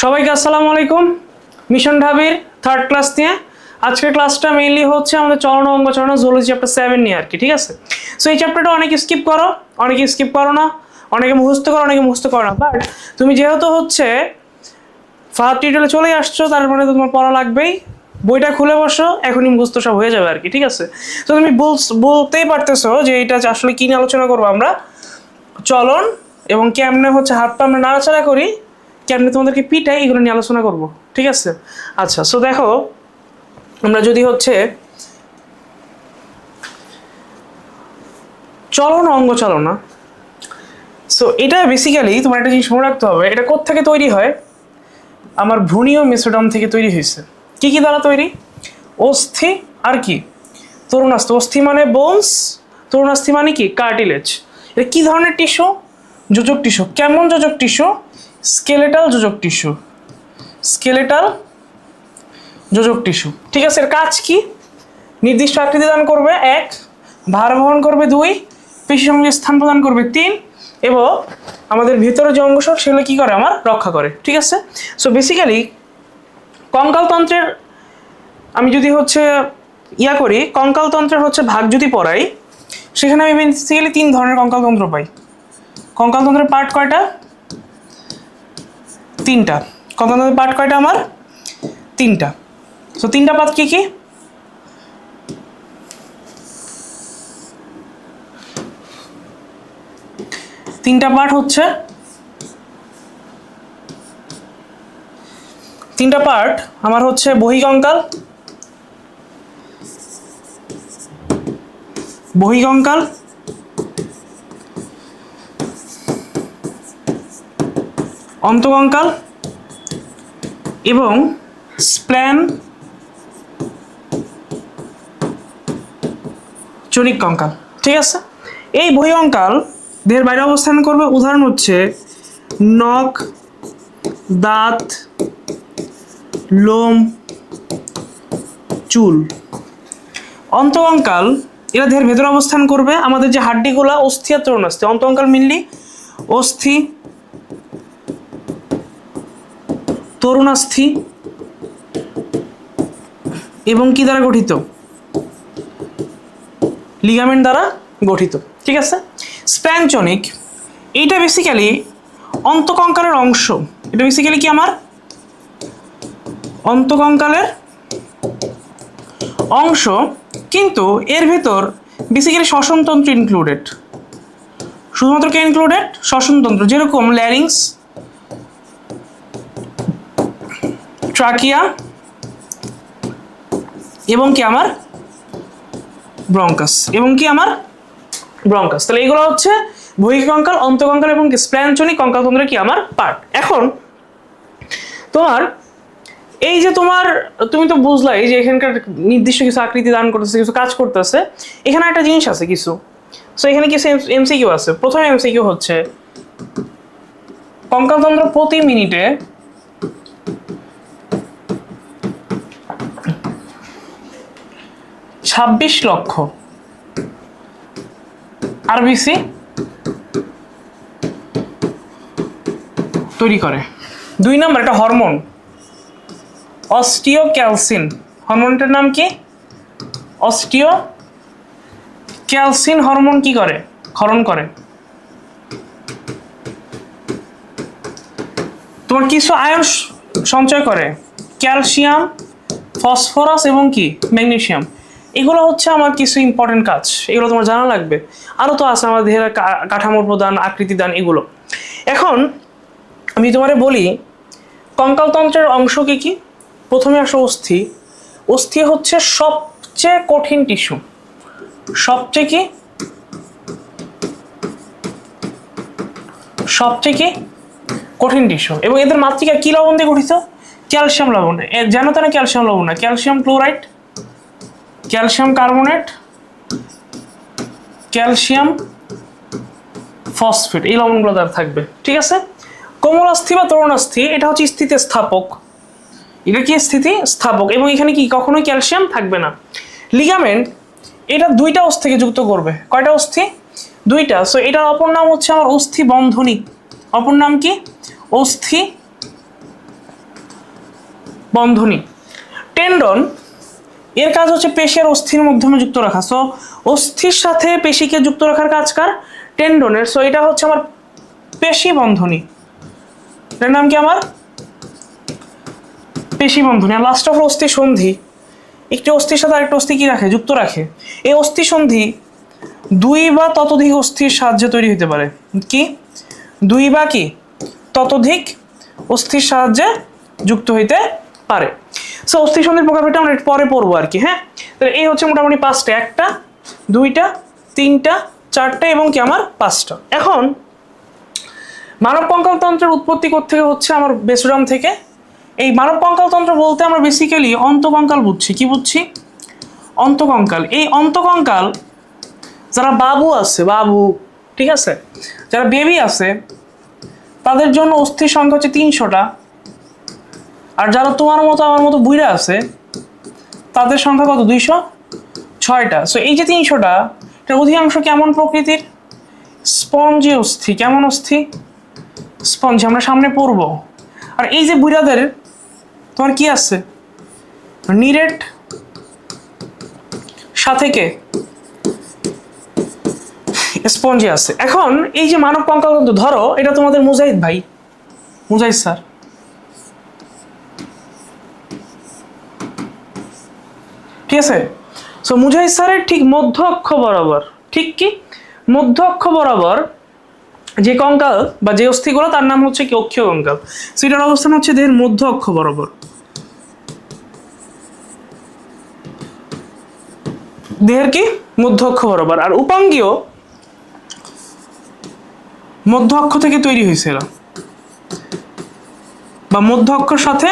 সবাইকে আসসালামু আলাইকুম। মিশন ঢাবির থার্ড ক্লাস নিয়ে আজকের ক্লাসটা মেইনলি হচ্ছে আমাদের চলন অঙ্গ চলন জুলজি চ্যাপ্টার 7 নিয়ে আর কি, ঠিক আছে। সো এই চ্যাপ্টারটা অনেকে স্কিপ করো, অনেকে স্কিপ করো না, অনেকে মুখস্থ করো, অনেকে মুখস্থ করো না। বাট তুমি যেহেতু হচ্ছে ফার্স্ট টিউটোরিয়ালে চলে আসছো, তার মানে তো তোমার পড়া লাগবেই। বইটা খুলে বসো, এখনই মুখস্থ সব হয়ে যাবে আর কি, ঠিক আছে। তো তুমি বলতেই পারতেছো যে এটা আসলে কি নিয়ে আলোচনা করবো আমরা, চলন এবং কেমনে হচ্ছে হাত পা আমরা নাড়াচাড়া করি, কেমনে তোমাদেরকে পিটাই, এগুলো নিয়ে আলোচনা করব, ঠিক আছে। আচ্ছা, সো দেখো আমরা যদি হচ্ছে চলন অঙ্গ চালনা, সো এটা বেসিক্যালি তোমার একটা জিনিস মনে রাখতে হবে, এটা কোত্থেকে তৈরি হয়? আমার ভ্রূণীয় মেসোডাম থেকে তৈরি হয়েছে। কি কি দ্বারা তৈরি? অস্থি আর কি তরুণাস্থি। অস্থি মানে বোনস, তরুণাস্থি মানে কি কার্টিলেজ। এটা কি ধরনের টিস্যু? যোজক টিস্যু। কেমন যোজক টিস্যু? স্কেলেটাল যোজক টিস্যু। স্কেলেটাল যোজক টিস্যু, ঠিক আছে। এর কাজ কি? নির্দিষ্ট আকৃতি দান করবে 1, ভার বহন করবে 2, পেশি সঙ্গে স্থান প্রদান করবে 3, এবং আমাদের ভিতরে যে অঙ্গ সেগুলো কি করে? আমার রক্ষা করে, ঠিক আছে। সো বেসিক্যালি কঙ্কালতন্ত্রের আমি যদি হচ্ছে করি, কঙ্কালতন্ত্রের হচ্ছে ভাগ যদি পড়াই, সেখানে আমি বেসিক্যালি 3 ধরনের কঙ্কালতন্ত্র পাই। কঙ্কালতন্ত্রের পার্ট কয়টা? 3টা। কঙ্কালতন্ত্রের পার্ট কয়টা আমার? 3টা। সো 3টা পার্ট কি কি? তিনটা পার্ট হচ্ছে, 3টা পার্ট আমার হচ্ছে বহিকঙ্কাল, বহিকঙ্কাল, অন্তকঙ্কাল এবং স্প্ল্যান চনিক কঙ্কাল, ঠিক আছে। এই বহিকঙ্কাল দেহের বাইরে অবস্থান করবে। উদাহরণ হচ্ছে নখ, দাঁত, লোম, চুল। অন্তকঙ্কাল এরা দেহের ভেতরে অবস্থান করবে। আমাদের যে হাড্ডিগুলা অস্থি আর তরুণাস্থি, অন্তকঙ্কাল মেনলি অস্থি, তরুণাস্থি এবং কি দ্বারা গঠিত? লিগামেন্ট দ্বারা গঠিত, ঠিক আছে। স্প্ল্যানচনিক এইটা বেসিক্যালি অন্তকঙ্কালের অংশ। এটা বেসিক্যালি কি আমার অন্তকঙ্কালের অংশ, কিন্তু এর ভেতর বেসিক্যালি শ্বসনতন্ত্র ইনক্লুডেড। শুধুমাত্র কে ইনক্লুডেড? শ্বসনতন্ত্র, যেরকম ল্যারিংস, ট্রাকিয়া এবং কি আমার ব্রঙ্কাস, এবং কি আমার ব্রঙ্কাস। তাহলে এগুলো হচ্ছে বহিকঙ্কাল, অন্তকঙ্কাল এবং স্প্ল্যানচনিক কঙ্কালতন্ত্রের কি আমার পার্ট। এখন তোমার এই যে তুমি তো বুঝলাই যে এখানকার নির্দিষ্ট কিছু আকৃতি দান করতেছে, কিছু কাজ করতেছে। এখানে একটা জিনিস আছে কিছু। সো এখানে কিছু এমসিকিউ আছে। প্রথম এমসিকিউ হচ্ছে কঙ্কালতন্ত্র প্রতি মিনিটে 26 লক্ষ আরবিসি তৈরি করে। 2 নম্বর একটা হরমোন অস্টিওক্যালসিন। হরমোনটার নাম কি? অস্টিওক্যালসিন হরমোন কি করে? ক্ষরণ করে। তোমার কিছু আয়ন সঞ্চয় করে, ক্যালসিয়াম, ফসফরাস এবং কি ম্যাগনেসিয়াম। এগুলো হচ্ছে আমার কিছু ইম্পর্টেন্ট কাজ, এগুলো তোমার জানা লাগবে। আরও তো আছে আমার দেহের কাঠামো প্রদান, আকৃতি দান, এগুলো। এখন আমি তোমারে বলি কঙ্কালতন্ত্রের অংশ কি কি। প্রথমে আসো অস্থি। অস্থি হচ্ছে সবচেয়ে কঠিন টিস্যু, সবচেয়ে কি কঠিন টিস্যু, এবং এদের মাতৃকা কি লবণ দিয়ে গঠিত? ক্যালসিয়াম লবণ। জানো তো না ক্যালসিয়াম লবণ না, calcium chloride, calcium carbonate, calcium phosphate, এই লবণগুলো তার থাকবে, ঠিক আছে। কোমলাস্থি বা তরুণাস্থি এটা হচ্ছে স্থিতি স্থাপক। এটা কি স্থিতি স্থাপক, এবং এখানে কি কখনোই ক্যালসিয়াম থাকবে না। লিগামেন্ট এটা 2টা অস্থিকে যুক্ত করবে। কয়টা অস্থি? 2টা। সো এটার অপর নাম হচ্ছে আমার অস্থি বন্ধনী। অপর নাম কি? অস্থি বন্ধনী। টেন্ডন এর কাজ হচ্ছে পেশি আর অস্থির মাধ্যমে যুক্ত রাখা। সো অস্থির সাথে পেশিকে যুক্ত রাখার কাজ কার? টেন্ডনের। সো এটা হচ্ছে আমার পেশি বন্ধনী, এর নাম কি আমার পেশি বন্ধনী। আর লাস্ট অফ অস্থি সন্ধি, একটি অস্থির সাথে আরেকটা অস্থি কি রাখে? যুক্ত রাখে। এই অস্থি সন্ধি দুই বা ততোধিক অস্থির সাহায্যে তৈরি হতে পারে। কি? দুই বা কি ততোধিক অস্থির সাহায্যে যুক্ত হইতে পারে। সো অস্থি সন্ধির প্রকারভেদটা আমরা পরে পড়বো আর কি। হ্যাঁ, তাহলে এই হচ্ছে মোটামুটি 5টা, 1টা 2টা 3টা 4টা এবং কি আমার 5টা। এখন মানব কঙ্কাল তন্ত্রের উৎপত্তি কোত্থেকে হচ্ছে? আমার বেসুরাম থেকে। এই মানব কঙ্কাল তন্ত্র বলতে আমরা বেসিক্যালি অন্তকঙ্কাল বুঝছি। কি বুঝছি? অন্তকঙ্কাল। এই অন্তকঙ্কাল যারা বাবু আছে, বাবু, ঠিক আছে, যারা বেবি আছে তাদের জন্য অস্থির সংখ্যা হচ্ছে 300টা। আর যারা তোমার মতো আমার মতো বুইড়া আছে তাদের সংখ্যা কত? 206টা। সো এই যে 300টা, এটার অধিকাংশ কেমন প্রকৃতির? স্পঞ্জি অস্থি। কেমন অস্থি? স্পঞ্জি। আমরা সামনে পড়বো। আর এই যে বুইড়াদের তোমার কি আছে? নিরেট সাথে কে? স্পঞ্জি আছে। এখন এই যে মানব কঙ্কাল তন্ত্র, ধরো এটা তোমাদের মুজাহিদ ভাই, মুজাহিদ স্যার, ঠিক আছে। সো মুজাহিদ স্যারের ঠিক মধ্য অক্ষ বরাবর, ঠিক কি মধ্য অক্ষ বরাবর যে কঙ্কাল বা যে অস্থিগুলো তার নাম হচ্ছে কি? অক্ষীয় কঙ্কাল। সো এটার অবস্থান হচ্ছে দেহের মধ্য অক্ষ বরাবর, দেহের কি মধ্য অক্ষ বরাবর। আর উপাঙ্গীয় মধ্য অক্ষ থেকে তৈরি হয়েছে এরা, বা মধ্য অক্ষর সাথে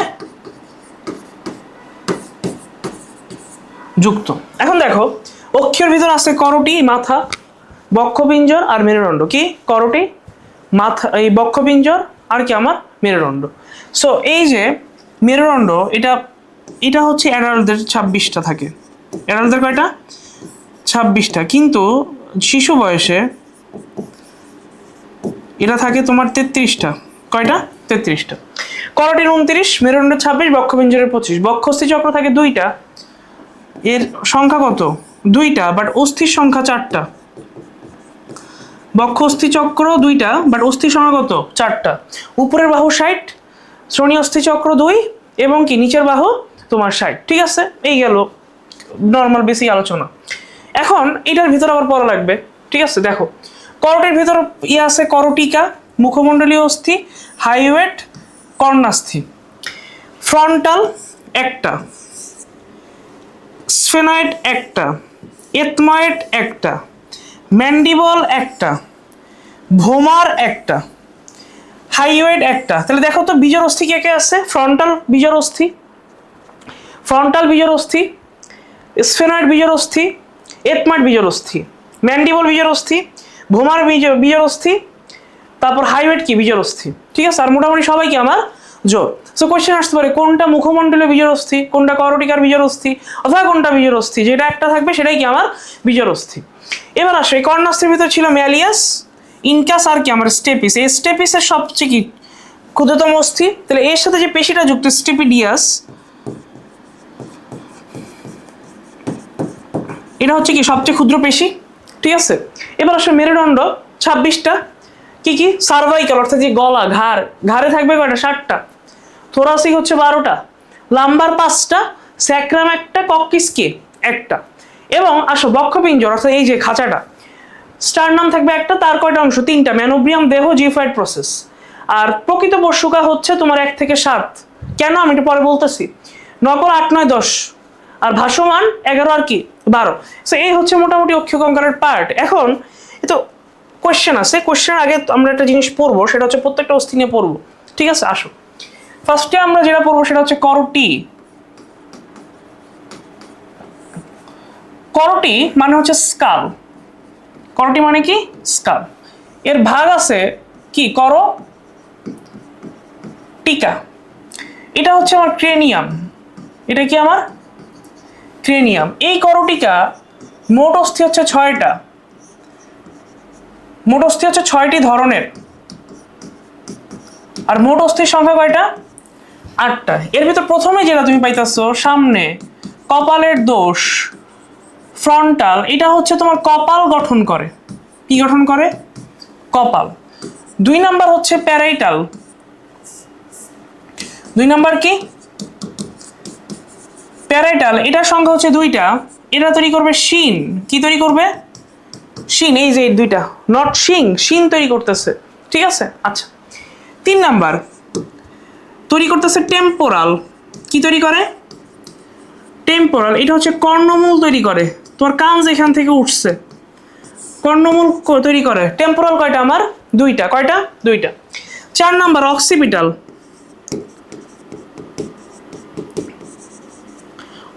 যুক্ত। এখন দেখো অক্ষের ভিতর আছে করটি, মাথা, বক্ষপিঞ্জর আর মেরুদণ্ড। কি? করটি, মাথা, এই বক্ষপিঞ্জর আর কি আমার মেরুদণ্ড। সো এই যে মেরুদণ্ড, এটা হচ্ছে অ্যাডাল্টদের 26টা থাকে। অ্যাডাল্টদের কয়টা? 26টা। কিন্তু শিশু বয়সে এটা থাকে তোমার 33টা। কয়টা? 33টা। করটির 29, মেরুদণ্ডের 26, বক্ষপিঞ্জরের 25। বক্ষস্থি চক্র থাকে 2টা, এর সংখ্যা কত? 2টা, বাট অস্থির সংখ্যা 4টা। বক্ষ অস্থি চক্র 2টা, বাট অস্থির সংখ্যা কত? 4টা। উপরের বাহু 60, শ্রোণী অস্থি চক্র 2 এবং কি নিচের বাহু তোমার 60। ঠিক আছে, এই গেল নর্মাল বেসিক আলোচনা। এখন এটার ভিতর আবার পড়া লাগবে। ঠিক আছে, দেখো করটের ভিতর আছে করটিকা, মুখমণ্ডলীয় অস্থি, হাইওয়েট, কর্ণাস্থি। ফ্রন্টাল একটা, স্ফেনয়েড একটা, এথময়েড একটা, ম্যান্ডিবল একটা, ভোমার একটা, হাইওয়েড একটা। তাহলে দেখো তো বিজর অস্থি কে কে আছে? ফ্রন্টাল বিজর অস্থি, ফ্রন্টাল বিজর অস্থি, স্ফেনয়েড বিজর অস্থি, এথময়েড বিজর অস্থি, ম্যান্ডিবল বিজর অস্থি, ভোমার বিজর অস্থি, তারপর হাইওয়েড কি বিজর অস্থি। ঠিক আছে, আর মোটামুটি সবাই কি আমার জোর। সো কোয়েশ্চেন আসতে পারে কোনটা মুখমণ্ডলীয় বিজর অস্থি, কোনটা করটিকার বিজর অস্থি, অথবা কোনটা বিজর অস্থি, যেটা একটা থাকবে সেটাই কি আমার বিজর অস্থি। এবার আসো এই কর্ণাস্থির ভিতর ছিল ম্যালিয়াস, ইনকাস আর কি আমার স্টেপিস। এই স্টেপিসের সবচেয়ে কি ক্ষুদ্রতম অস্থি। তাহলে এর সাথে যে পেশিটা যুক্ত স্টেপিডিয়াস, এটা হচ্ছে কি সবচেয়ে ক্ষুদ্র পেশি। ঠিক আছে, এবার আসো মেরুদণ্ড 26টা। কি কি? সার্ভাইকাল অর্থাৎ যে গলা, ঘাড়, ঘাড়ে থাকবে কয়টা? 60টা। থোরাসিক হচ্ছে 12টা, লাম্বার 5টা, স্যাক্রাম একটা, কক্কিসকে একটা। এবং আসো বক্ষপিঞ্জর অর্থাৎ এই যে খাঁচাটা, স্টারনাম থাকবে একটা, তার কয়টা অংশ? 3টা, ম্যানোব্রিয়াম, দেহ, জিওফাইড প্রসেস। আর প্রকৃত পশুকা হচ্ছে তোমার 1 থেকে 7। কেন আমি একটু পরে বলতেছি। নকল 8, 9, 10 আর ভাসমান 11 আর কি 12। সো এই হচ্ছে মোটামুটি অক্ষীয় কঙ্কালের পার্ট। এখন তো কোয়েশ্চেন আছে, কোয়েশ্চেনের আগে আমরা একটা জিনিস পড়বো, সেটা হচ্ছে প্রত্যেকটা অস্থি নিয়ে পড়বো। ঠিক আছে, আসো ফার্স্টে আমরা যেটা পড়বো সেটা হচ্ছে করটি। করটি মানে হচ্ছে স্কাল। করটি মানে কি? স্কাল। এর ভাগ আছে কি? টিকা। এটা হচ্ছে আমার ক্রেনিয়াম। এটা কি আমার ক্রেনিয়াম। এই করটিকা মোট অস্থি হচ্ছে 6টা। মোট অস্থি হচ্ছে 6টি ধরনের। আর মোট অস্থির সংখ্যা কয়টা? 8টা। এর ভিতর প্রথমে যেটা তুমি পাইতেছো সামনে কপালের দোষ ফ্রন্টাল, এটা হচ্ছে তোমার কপাল গঠন করে। কি গঠন করে? কপাল। 2 নাম্বার হচ্ছে প্যারাইটাল। 2 নাম্বার কি? প্যারাইটাল। এটার সংখ্যা হচ্ছে 2টা। এটা তৈরি করবে শিন। কি তৈরি করবে? শিন। এই যে 2টা নট শিং, শিন তৈরি করতেছে। ঠিক আছে, আচ্ছা। 3 নাম্বার তৈরি করতেছে টেম্পোরাল। কি তৈরি করে? টেম্পোরাল। এটা হচ্ছে কর্ণমূল তৈরি করে। তোমার কান যেখান থেকে উঠছে কর্ণমূল তৈরি করে। টেম্পোরাল কয়টা আমার? 2টা। কয়টা? 2টা। 4 নাম্বার অক্সিপিটাল।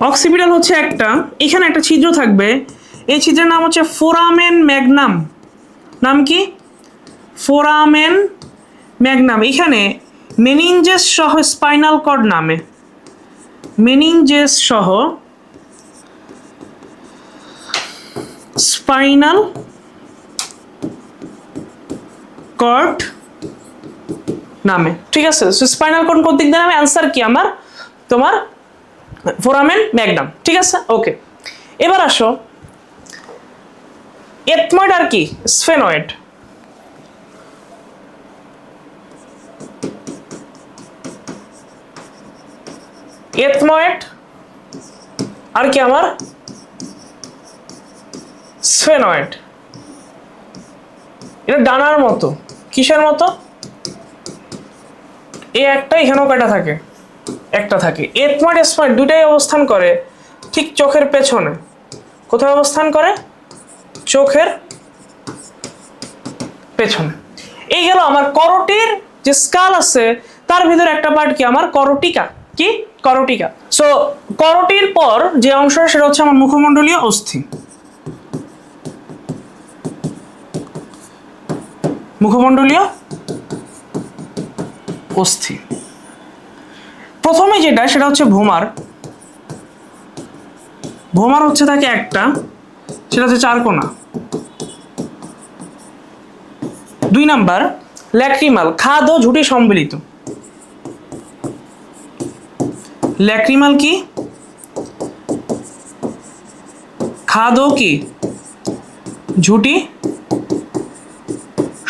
অক্সিপিটাল হচ্ছে একটা, এখানে একটা ছিদ্র থাকবে, এই ছিদ্রের নাম হচ্ছে ফোরামেন ম্যাগনাম। নাম কি? Foramen Magnum. এখানে মেনিনজেস সহ স্পাইনাল কর্ড নামে, মেনিনজেস সহ স্পাইনাল কর্ড নামে। ঠিক আছে, স্পাইনাল কর্ড কোন দিক দিয়ে নামে? অ্যান্সার কি আমার? তোমার ফোরামেন ম্যাগনাম। ঠিক আছে, ওকে। এবার আসো এথময়েড আর কি? স্ফেনয়েড। এথময়েড আর কি আমার? স্ফেনয়েড। এটা ডানার মতো। কিসের মতো? এই একটা, এখানেও কয়টা থাকে? একটা থাকে। এথময়েড স্ফেনয়েড দুটাই অবস্থান করে ঠিক চোখের পেছনে। কোথায় অবস্থান করে? চোখের পেছনে। এই গেল আমার করোটির যে স্কাল আছে তার ভিতরে একটা পার্ট কি আমার? করোটিকা। কি? করোটিকা। সো করোটির পর যে অংশটা সেটা হচ্ছে আমার মুখমণ্ডলীয় অস্থি। মুখমণ্ডলীয় অস্থি। প্রথমে যেটা সেটা হচ্ছে ভোমার। ভোমার হচ্ছে থাকে একটা, সেটা হচ্ছে 4 কোণা। 2 নাম্বার ল্যাক্রিমাল, খাদ ও ঝুঁটি সম্মিলিত। ল্যাক্রিমাল কি? খাদ ও কি? ঝুঁটি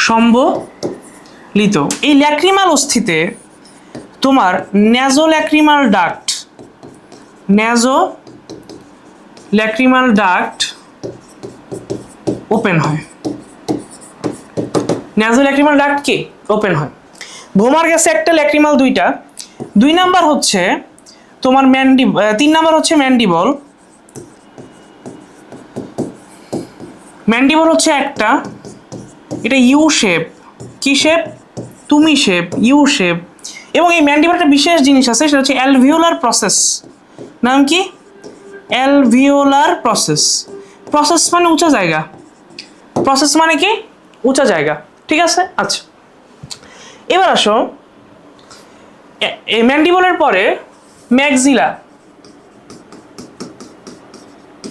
সম্মিলিত। এই ল্যাক্রিমাল অস্থিতে তোমার naso lacrimal duct, naso lacrimal duct open হয়। ন্যাজো ল্যাক্রিমাল ডাক্ট কি? ওপেন হয়। ভোমার গেছে একটা, ল্যাক্রিমাল 2টা। 2 নাম্বার হচ্ছে তোমার 3 নাম্বার হচ্ছে ম্যান্ডিবল। ম্যান্ডিবল হচ্ছে একটা, এটা ইউ শেপ। কি শেপ? তুমি শেপ, ইউ শেপ। এবং এই ম্যান্ডিবল একটা বিশেষ জিনিস আছে, সেটা হচ্ছে অ্যালভিওলার প্রসেস। নাম কি? Alveolar process. প্রসেস মানে উঁচা জায়গা। প্রসেস মানে কি? উঁচা জায়গা। ঠিক আছে, আচ্ছা। এবার আসো এই ম্যান্ডিবলের পরে ম্যাক্সিলা,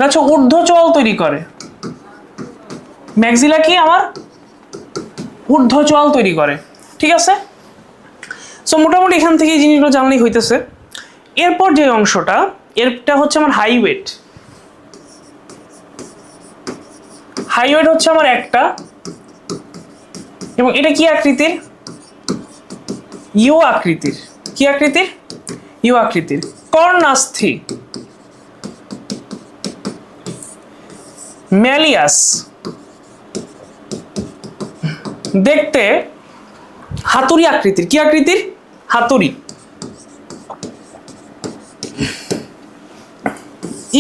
আচ্ছা, ঊর্ধ্বচল তৈরি করে। ম্যাক্সিলা কি আমার? ঊর্ধ্বচল তৈরি করে। ঠিক আছে, সো মোটামুটি এখান থেকে এই জিনিসগুলো জানলেই হইতেছে। এরপর যে অংশটা, এরটা হচ্ছে আমার হাইওয়েট। হাইওয়েট হচ্ছে আমার একটা, এবং এটা কি আকৃতির? ইউ আকৃতির। কি আকৃতির? ইউ আকৃতির। কর্ণাস্থি, ম্যালিয়াস, দেখতে হাতুড়ি আকৃতির। কি আকৃতির? হাতুড়ি।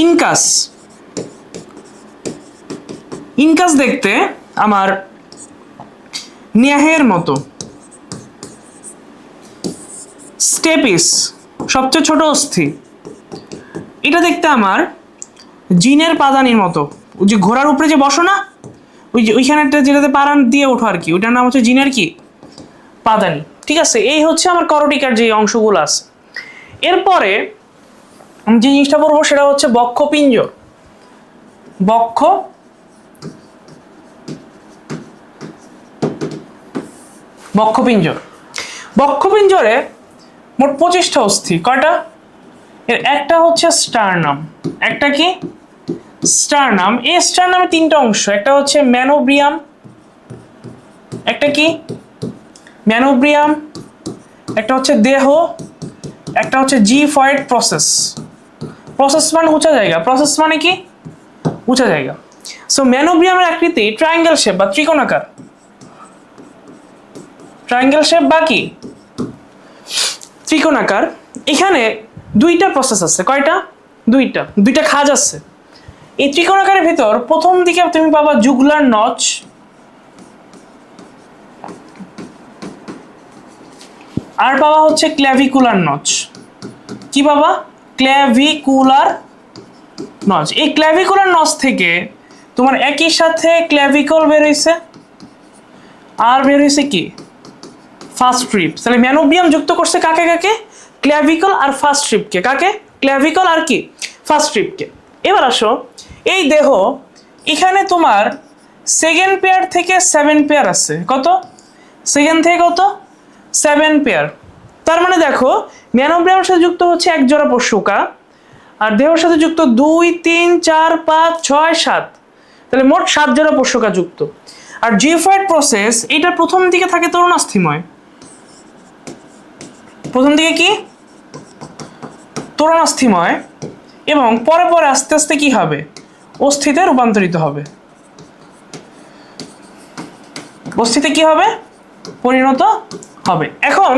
ইনকাস, ইনকাস দেখতে আমার ন্যাহের মতো। স্টেপিস, সবচেয়ে ছোট অস্থি, এটা দেখতে আমার জিনের পাদানির মতো। ওই যে ঘোড়ার উপরে যে বসো না, ওই যে ওইখানে একটা যেটাতে পারান দিয়ে ওঠো আর কি, ওইটার নাম হচ্ছে জিনের কি? পাদানি। ঠিক আছে, এই হচ্ছে আমার করোটিকার যে অংশগুলো আছে। এরপরে আমি যে জিনিসটা পড়বো সেটা হচ্ছে বক্ষপিঞ্জর। বক্ষপিঞ্জর। বক্ষপিঞ্জরে মোট 25টা অস্থি। কয়টা? এর একটা হচ্ছে স্টারনাম, একটা কি স্টারনাম। এই স্টারনামে 3টা অংশ, একটা হচ্ছে ম্যানোব্রিয়াম, একটা কি ম্যানোব্রিয়াম, একটা হচ্ছে দেহ, একটা হচ্ছে জিফয়েড প্রসেস। প্রসেস মানে উঁচা জায়গা, প্রসেস মানে কি উঁচা জায়গা। সো ম্যানোব্রিয়ামের আকৃতি ট্রায়াঙ্গেল শেপ বা ত্রিকোণাকার, ট্রায়াঙ্গেল শেপ বা কি ত্রিকোণাকার। এখানে 2টা প্রসেস আছে। কয়টা? 2টা খাঁজ আছে। এই ত্রিকোণাকারের ভিতর প্রথম দিকে তুমি পাবা জুগুলার নচ, আর পাবা হচ্ছে ক্ল্যাভিকুলার নচ। কি পাবা? Clavicular notch. এই ক্ল্যাভিকুলার নচ থেকে তোমার একই সাথে ক্ল্যাভিকল বের হইছে, আর বের হইছে কি ফার্স্ট স্ট্রিপ। তাহলে ম্যানোব্রিয়াম যুক্ত করছে কাকে কাকে? ক্ল্যাভিকল আর ফার্স্ট স্ট্রিপকে। কাকে? ক্ল্যাভিকল আর কি ফার্স্ট স্ট্রিপকে। এবার আসো, এই দেহ এখানে তোমার সেকেন্ড পেয়ার থেকে 7 পেয়ার আছে। কত? সেকেন্ড থেকে কত? 7 পেয়ার। তার মানে দেখো ম্যানোব্রিয়ামের সাথে যুক্ত হচ্ছে 1 জোড়া পশুকা, আর দেহের সাথে যুক্ত 2 3 4 5 6 7, তাহলে মোট 7 জোড়া পশুকা যুক্ত। আর জিওফাইট প্রসেস এটা প্রথম দিকে থাকে তরুণাস্থিময়। প্রথম দিকে কি তরুণাস্থিময়, এবং পরে পরে আস্তে আস্তে কি হবে অস্থিতে রূপান্তরিত হবে। অস্থিতে কি হবে পরিণত হবে। এখন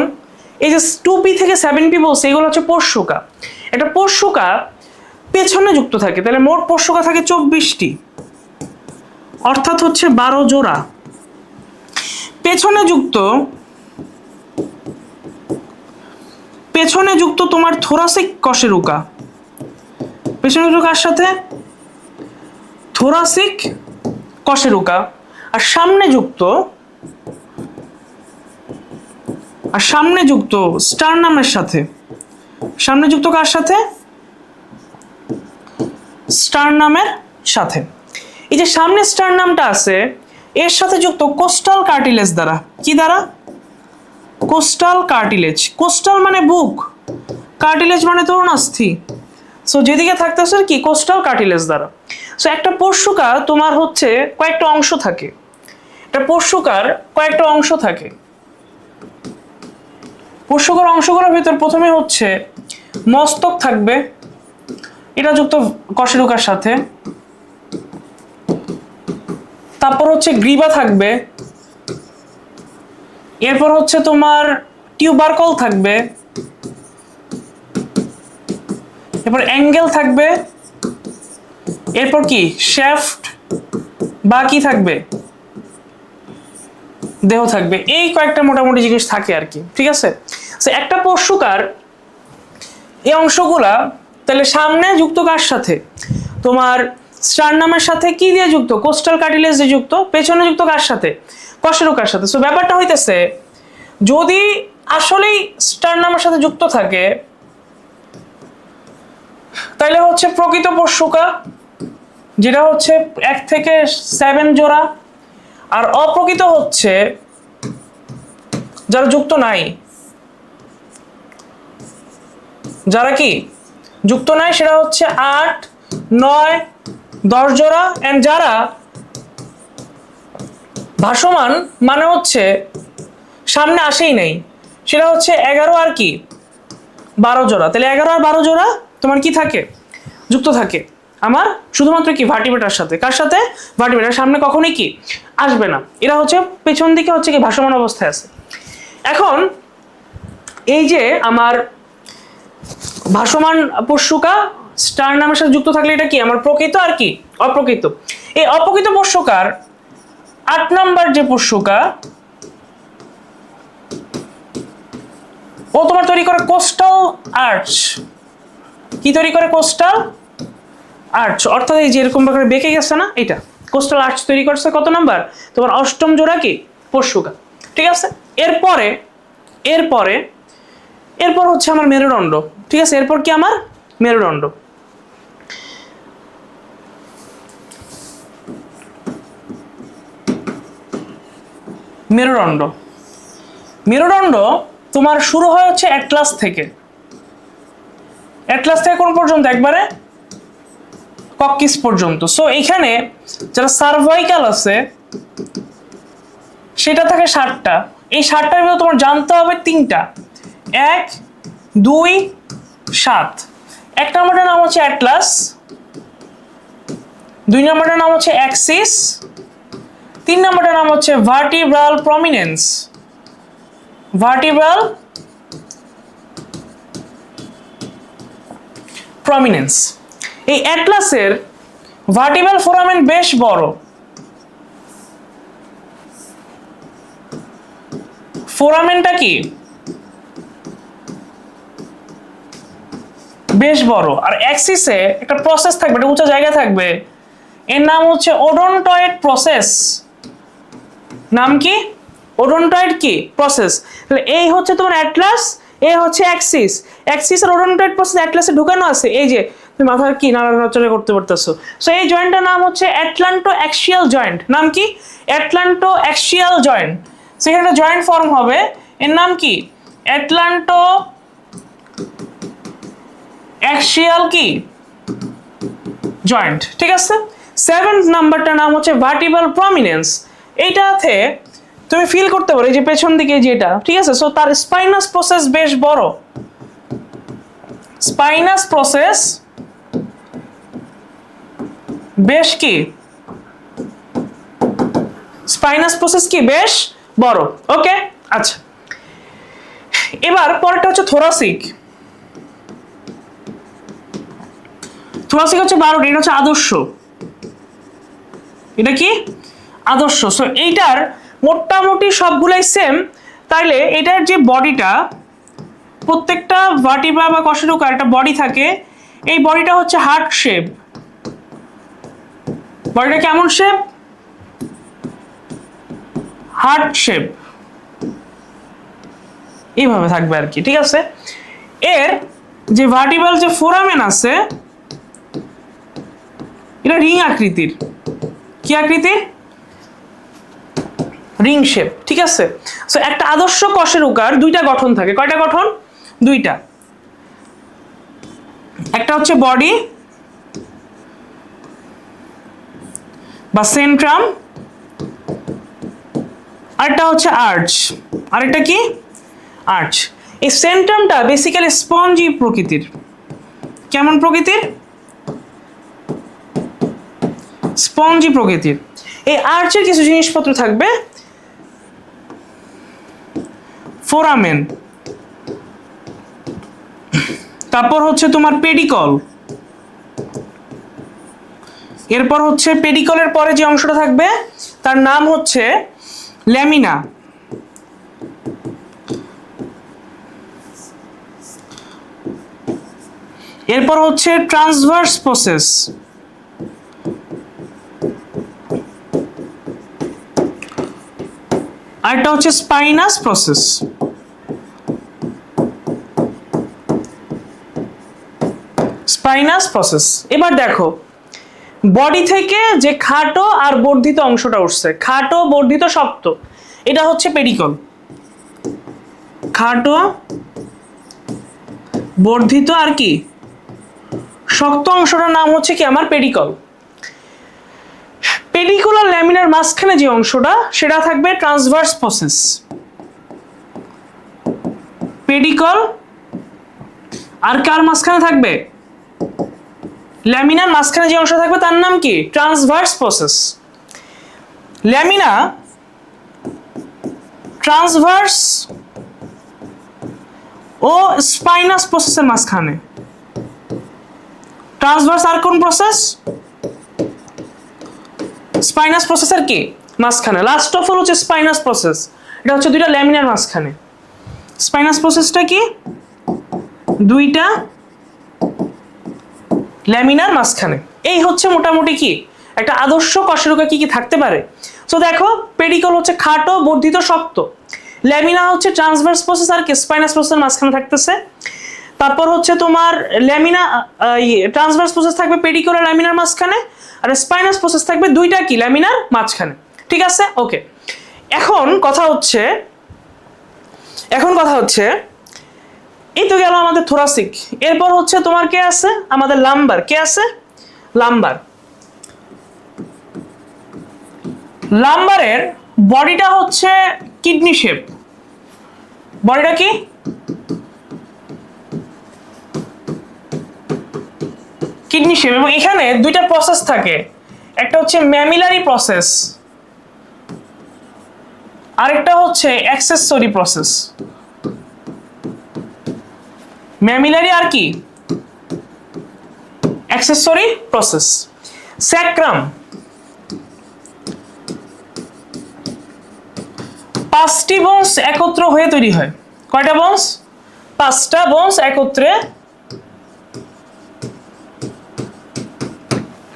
এই যে 2p থেকে 7p বলছে এগুলো হচ্ছে পশুকা। একটা পশুকা পেছনে যুক্ত থাকে, তাহলে মোট পশুকা থাকে 24টি, অর্থাৎ হচ্ছে 12 জোড়া। পেছনে যুক্ত তোমার থোরাসিক কশেরুকা। পেছনে যুক্ত কার সাথে? থোরাসিক কশেরুকা। আর সামনে যুক্ত স্টারনামের সাথে। সামনে যুক্ত কার সাথে? স্টারনামের সাথে। এই যে সামনে স্টারনামটা আছে এর সাথে যুক্ত কোস্টাল কার্টিলেজ দ্বারা। কি দ্বারা? Coastal cartilage. কোস্টাল মানে বুক, কার্টিলেজ মানে তরুণাস্থি। সো যেদিকে থাকতেছে কি কোস্টাল কার্টিলেজ দ্বারা। সো একটা পশুকা তোমার হচ্ছে কয়েকটা অংশ থাকে। একটা পশুকার কয়েকটা অংশ থাকে। পশুকার অংশগুলোর ভিতর প্রথমে হচ্ছে মস্তক থাকবে, এটা যুক্ত কশেরুকার সাথে। তারপর হচ্ছে গ্রীবা থাকবে, এরপর হচ্ছে তোমার টিউবারকল থাকবে, এরপর অ্যাঙ্গেল থাকবে, এরপর কি শ্যাফট বা কি থাকবে দেহ থাকবে। এই কয়েকটা মোটামুটি জিনিস থাকে আর কি, ঠিক আছে। তো একটা পশুকার এই অংশগুলা তাহলে সামনে যুক্ত কার সাথে? তোমার স্টারনামের সাথে কি দিয়ে যুক্ত? কোস্টাল কার্টিলেজ দিয়ে যুক্ত। পেছনে যুক্ত কার সাথে? কশেরুকার সাথে। সো ব্যাপারটা হইতেছে যদি আসলেই স্টারনামের সাথে যুক্ত থাকে তাহলে হচ্ছে প্রকৃত পশুকা, যেটা হচ্ছে 1 থেকে 7 জোড়া। আর অপ্রকৃত হচ্ছে যারা যুক্ত নাই, যারা কি যুক্ত নাই সেটা হচ্ছে 8 9 10 জোড়া। এন্ড যারা ভাসমান মানে হচ্ছে সামনে আসেই নাই, সেটা হচ্ছে 11 আর কি 12 জোড়া। তাহলে 11 আর 12 জোড়া তোমার কি থাকে যুক্ত থাকে আমার শুধুমাত্র কি ভার্টিব্রেটার সাথে। কার সাথে? ভার্টিব্রেটার সামনে কখনোই কি আসবে না। এরা হচ্ছে পেছন দিকে হচ্ছে কি ভাসমান অবস্থায় আছে। এখন এই যে আমার ভাসমান পশুকা স্টারনামের সাথে যুক্ত থাকলে এটা কি আমার প্রকৃত আর কি অপ্রকৃত। এই অপ্রকৃত পশুকার 8 নাম্বার যে পশুকা ও তোমার তৈরি করে কোস্টাল আর্চ। কি তৈরি করে? Coastal arch. অর্থাৎ এই যে এরকম ভাবে বেঁকে গেছে না, এটা কোস্টাল আর্চ তৈরি করছে। কত নাম্বার? তোমার 8ম জোড়া কি পশুকা, ঠিক আছে। এরপর হচ্ছে আমার মেরুদণ্ড, ঠিক আছে। এরপর কি আমার মেরুদণ্ড। মেরুদণ্ড তোমার শুরু হয় হচ্ছে অ্যাটলাস থেকে, অ্যাটলাস থেকে কোন পর্যন্ত, একবারে কক্কিস পর্যন্ত। সো এইখানে যারা সার্ভাইকাল আছে সেটা থাকে 60টা। এই 60টার ভিতরে তোমার জানতে হবে 3টা, 1, 2, 7। 1 নম্বরটার নাম হচ্ছে অ্যাটলাস, 2 নম্বরটার নাম হচ্ছে অ্যাক্সিস, 3 নম্বরটার নাম হচ্ছে ভার্টিব্রাল প্রমিনেন্স। Vertebral prominence. এই অ্যাটলাসের ভার্টিব্রাল ফোরামেন বেশ বড়, ফোরামেনটা কি বেশ বড়। আর অ্যাক্সিসে একটা প্রসেস থাকবে, একটা উঁচা জায়গা থাকবে, এর নাম হচ্ছে ওডোনটয়েড প্রসেস। নাম কি? ওডোনটয়েড কি প্রসেস। তাহলে এই হচ্ছে তোমার অ্যাটলাস, এই হচ্ছে অ্যাক্সিস। অ্যাক্সিসের ওডোনটয়েড প্রসেস অ্যাটলাসে ঢুকানো আছে, এই যে তুমি মাথার কি নাড়াচাড়া করতে পারতেছো। সো এই জয়েন্টটার নাম হচ্ছে অ্যাটলান্টো অ্যাক্সিয়াল জয়েন্ট। নাম কি? অ্যাটলান্টো অ্যাক্সিয়াল জয়েন্ট। সেখানে জয়েন্ট ফর্ম হবে, এর নাম কি? অ্যাটলান্টো অ্যাক্সিয়াল কি জয়েন্ট। ঠিক আছে। 7th নাম্বারটার নাম হচ্ছে ভার্টিব্রাল প্রমিনেন্স। এইটাতে তুমি ফিল করতে পারো এই যে পেছন দিকে যেটা, ঠিক আছে। সো তার স্পাইনাস প্রসেস বেশ বড়, স্পাইনাস প্রসেস বেশ কি, স্পাইনাস প্রসেস কি বেশ বড়। ওকে, আচ্ছা। এবার পরেরটা হচ্ছে থোরাসিক। থোরাসিক হচ্ছে 12টি, এটা হচ্ছে আদর্শ। এটা কি আদর্শ। সো এইটার মোটামুটি সবগুলাই সেম। তাইলে এটার যে বডিটা, প্রত্যেকটা ভার্টিব্রা বা কশেরুকার একটা বডি থাকে, এই বডিটা হচ্ছে হার্ট শেপ। বডিটা কেমন শেপ? হার্ট শেপ, এইভাবে থাকবে আর কি। ঠিক আছে। এর যে ভার্টিব্রাল যে ফোরামেন আছে, এটা রিং আকৃতির। কি আকৃতির? Ring shape. ঠিক আছে। সো একটা আদর্শ কশেরুকার 2টা গঠন থাকে। কয়টা গঠন? 2টা। একটা হচ্ছে বডি বা সেন্ট্রাম, আরেকটা হচ্ছে আর্চ। আরেকটা কি? আর্চ। এই সেন্ট্রামটা বেসিক্যালি স্পঞ্জি প্রকৃতির। কেমন প্রকৃতির? স্পঞ্জি প্রকৃতির। এই আর্চের কিছু জিনিসপত্র থাকবে, ফোরামেন, তারপর হচ্ছে তোমার পেডিকল, এরপর হচ্ছে পেডিকলের পরে যে অংশটা থাকবে তার নাম হচ্ছে ল্যামিনা। এরপর হচ্ছে ট্রান্সভার্স প্রসেস, আরেকটা হচ্ছে স্পাইনাস প্রসেস। Spinous process. এবার দেখো বডি থেকে যে খাটো আর বর্ধিত অংশটা উঠছে, খাটো বর্ধিত শক্ত, এটা হচ্ছে পেডিকল। খাটো বর্ধিত আর কি শক্ত অংশটার নাম হচ্ছে কি আমার পেডিকল। পেডিকল আর ল্যামিনার মাঝখানে যে অংশটা সেটা থাকবে ট্রান্সভার্স প্রসেস। পেডিকল আর কার মাঝখানে থাকবে? ল্যামিনার মাঝখানে যে অংশ থাকবে তার নাম কি? Transverse process. ল্যামিনা ট্রান্সভার্স ও স্পাইনাস প্রসেসের মাঝখানে। ট্রান্সভার্স আর কোন প্রসেস? স্পাইনাস প্রসেসের কি মাঝখানে। লাস্ট অফ অল হচ্ছে স্পাইনাস প্রসেস। এটা হচ্ছে 2টা ল্যামিনার মাঝখানে। স্পাইনাস প্রসেসটা কি? 2টা ল্যামিনার মাঝখানে। এই হচ্ছে মোটামুটি কি একটা আদর্শ কশেরুকা কি কি থাকতে পারে। সো দেখো পেডিকল হচ্ছে খাটো বর্ধিত শক্ত, ল্যামিনা হচ্ছে ট্রান্সভার্স প্রসেস আর কি স্পাইনাস প্রসেসের মাঝখানে থাকতেছে। তারপর হচ্ছে তোমার ল্যামিনা ট্রান্সভার্স প্রসেস থাকবে পেডিকল আর ল্যামিনার মাঝখানে, আর স্পাইনাস প্রসেস থাকবে 2টা কি ল্যামিনার মাঝখানে। ঠিক আছে। ওকে, এখন কথা হচ্ছে এখন কথা হচ্ছে এই তো গেল আমাদের থোরাসিক, এরপর হচ্ছে তোমার কে আছে, আমাদের লাম্বার। কে আছে? লাম্বার। লাম্বারের বডিটা হচ্ছে কিডনি শেপ। বডিটা কি? Kidney shape. এবং এখানে দুইটা প্রসেস থাকে, একটা হচ্ছে ম্যামিলারি প্রসেস, আরেকটা হচ্ছে অ্যাক্সেসরি প্রসেস। ম্যামিলারি আর কি অ্যাক্সেসরি প্রসেস। স্যাক্রাম, 5টি বোনস একত্র হয়ে তৈরি হয়। কয়টা বোনস? 5টা বোনস একত্রে,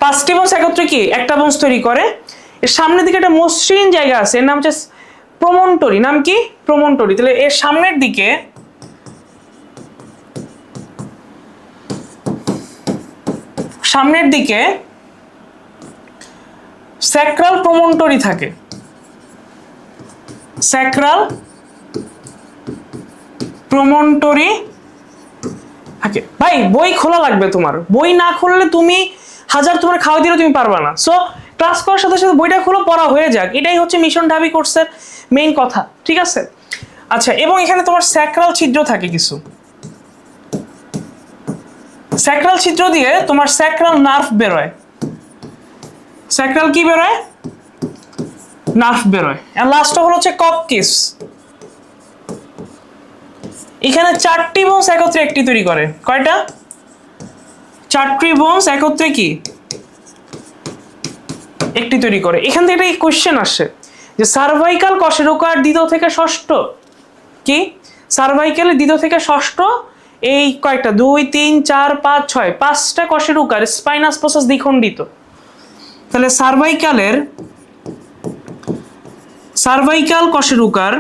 5টি বোনস একত্রে কি একটা বোনস তৈরি করে। এর সামনের দিকে একটা মসৃণ জায়গা আছে, এর নাম হচ্ছে প্রমন্টরি। নাম কি? প্রমন্টরি। তাহলে এর সামনের দিকে স্যাক্রাল প্রমন্টরি থাকে। স্যাক্রাল প্রমন্টরি থাকে। ভাই বই খোলা লাগবে তোমার, বই না খুললে তুমি হাজার তোমার খাওয়া দিলে তুমি পারবা না। সো ক্লাস করার সাথে সাথে বইটা খুলে পড়া হয়ে যাক, এটাই হচ্ছে মিশন ঢাবি কোর্সের মেইন কথা, ঠিক আছে? আচ্ছা, এবং এখানে তোমার স্যাক্রাল ছিদ্র থাকে কিছু। স্যাক্রাল ছিদ্র দিয়ে তোমার স্যাক্রাল নার্ভ বেরোয়। স্যাক্রাল কি বেরোয়? নার্ভ বেরোয়। আর লাস্ট হলো হচ্ছে কক্কিস। এখানে 4টি বোনস একত্রে একটি তৈরি করে। কয়টা? 4টি বোনস একত্রে কি একটি তৈরি করে। এখান থেকে একটা কোশ্চেন আসে যে সার্ভাইকাল কশেরুকার দ্বিতীয় থেকে ষষ্ঠ কি? সার্ভাইকালের দ্বিতীয় থেকে ষষ্ঠ এই কয়েকটা 2 3 4 5 6 5টা কশেরুকার স্পাইনাস প্রসেস দ্বিখণ্ডিত। তাহলে সার্ভাইকাল কশেরুকার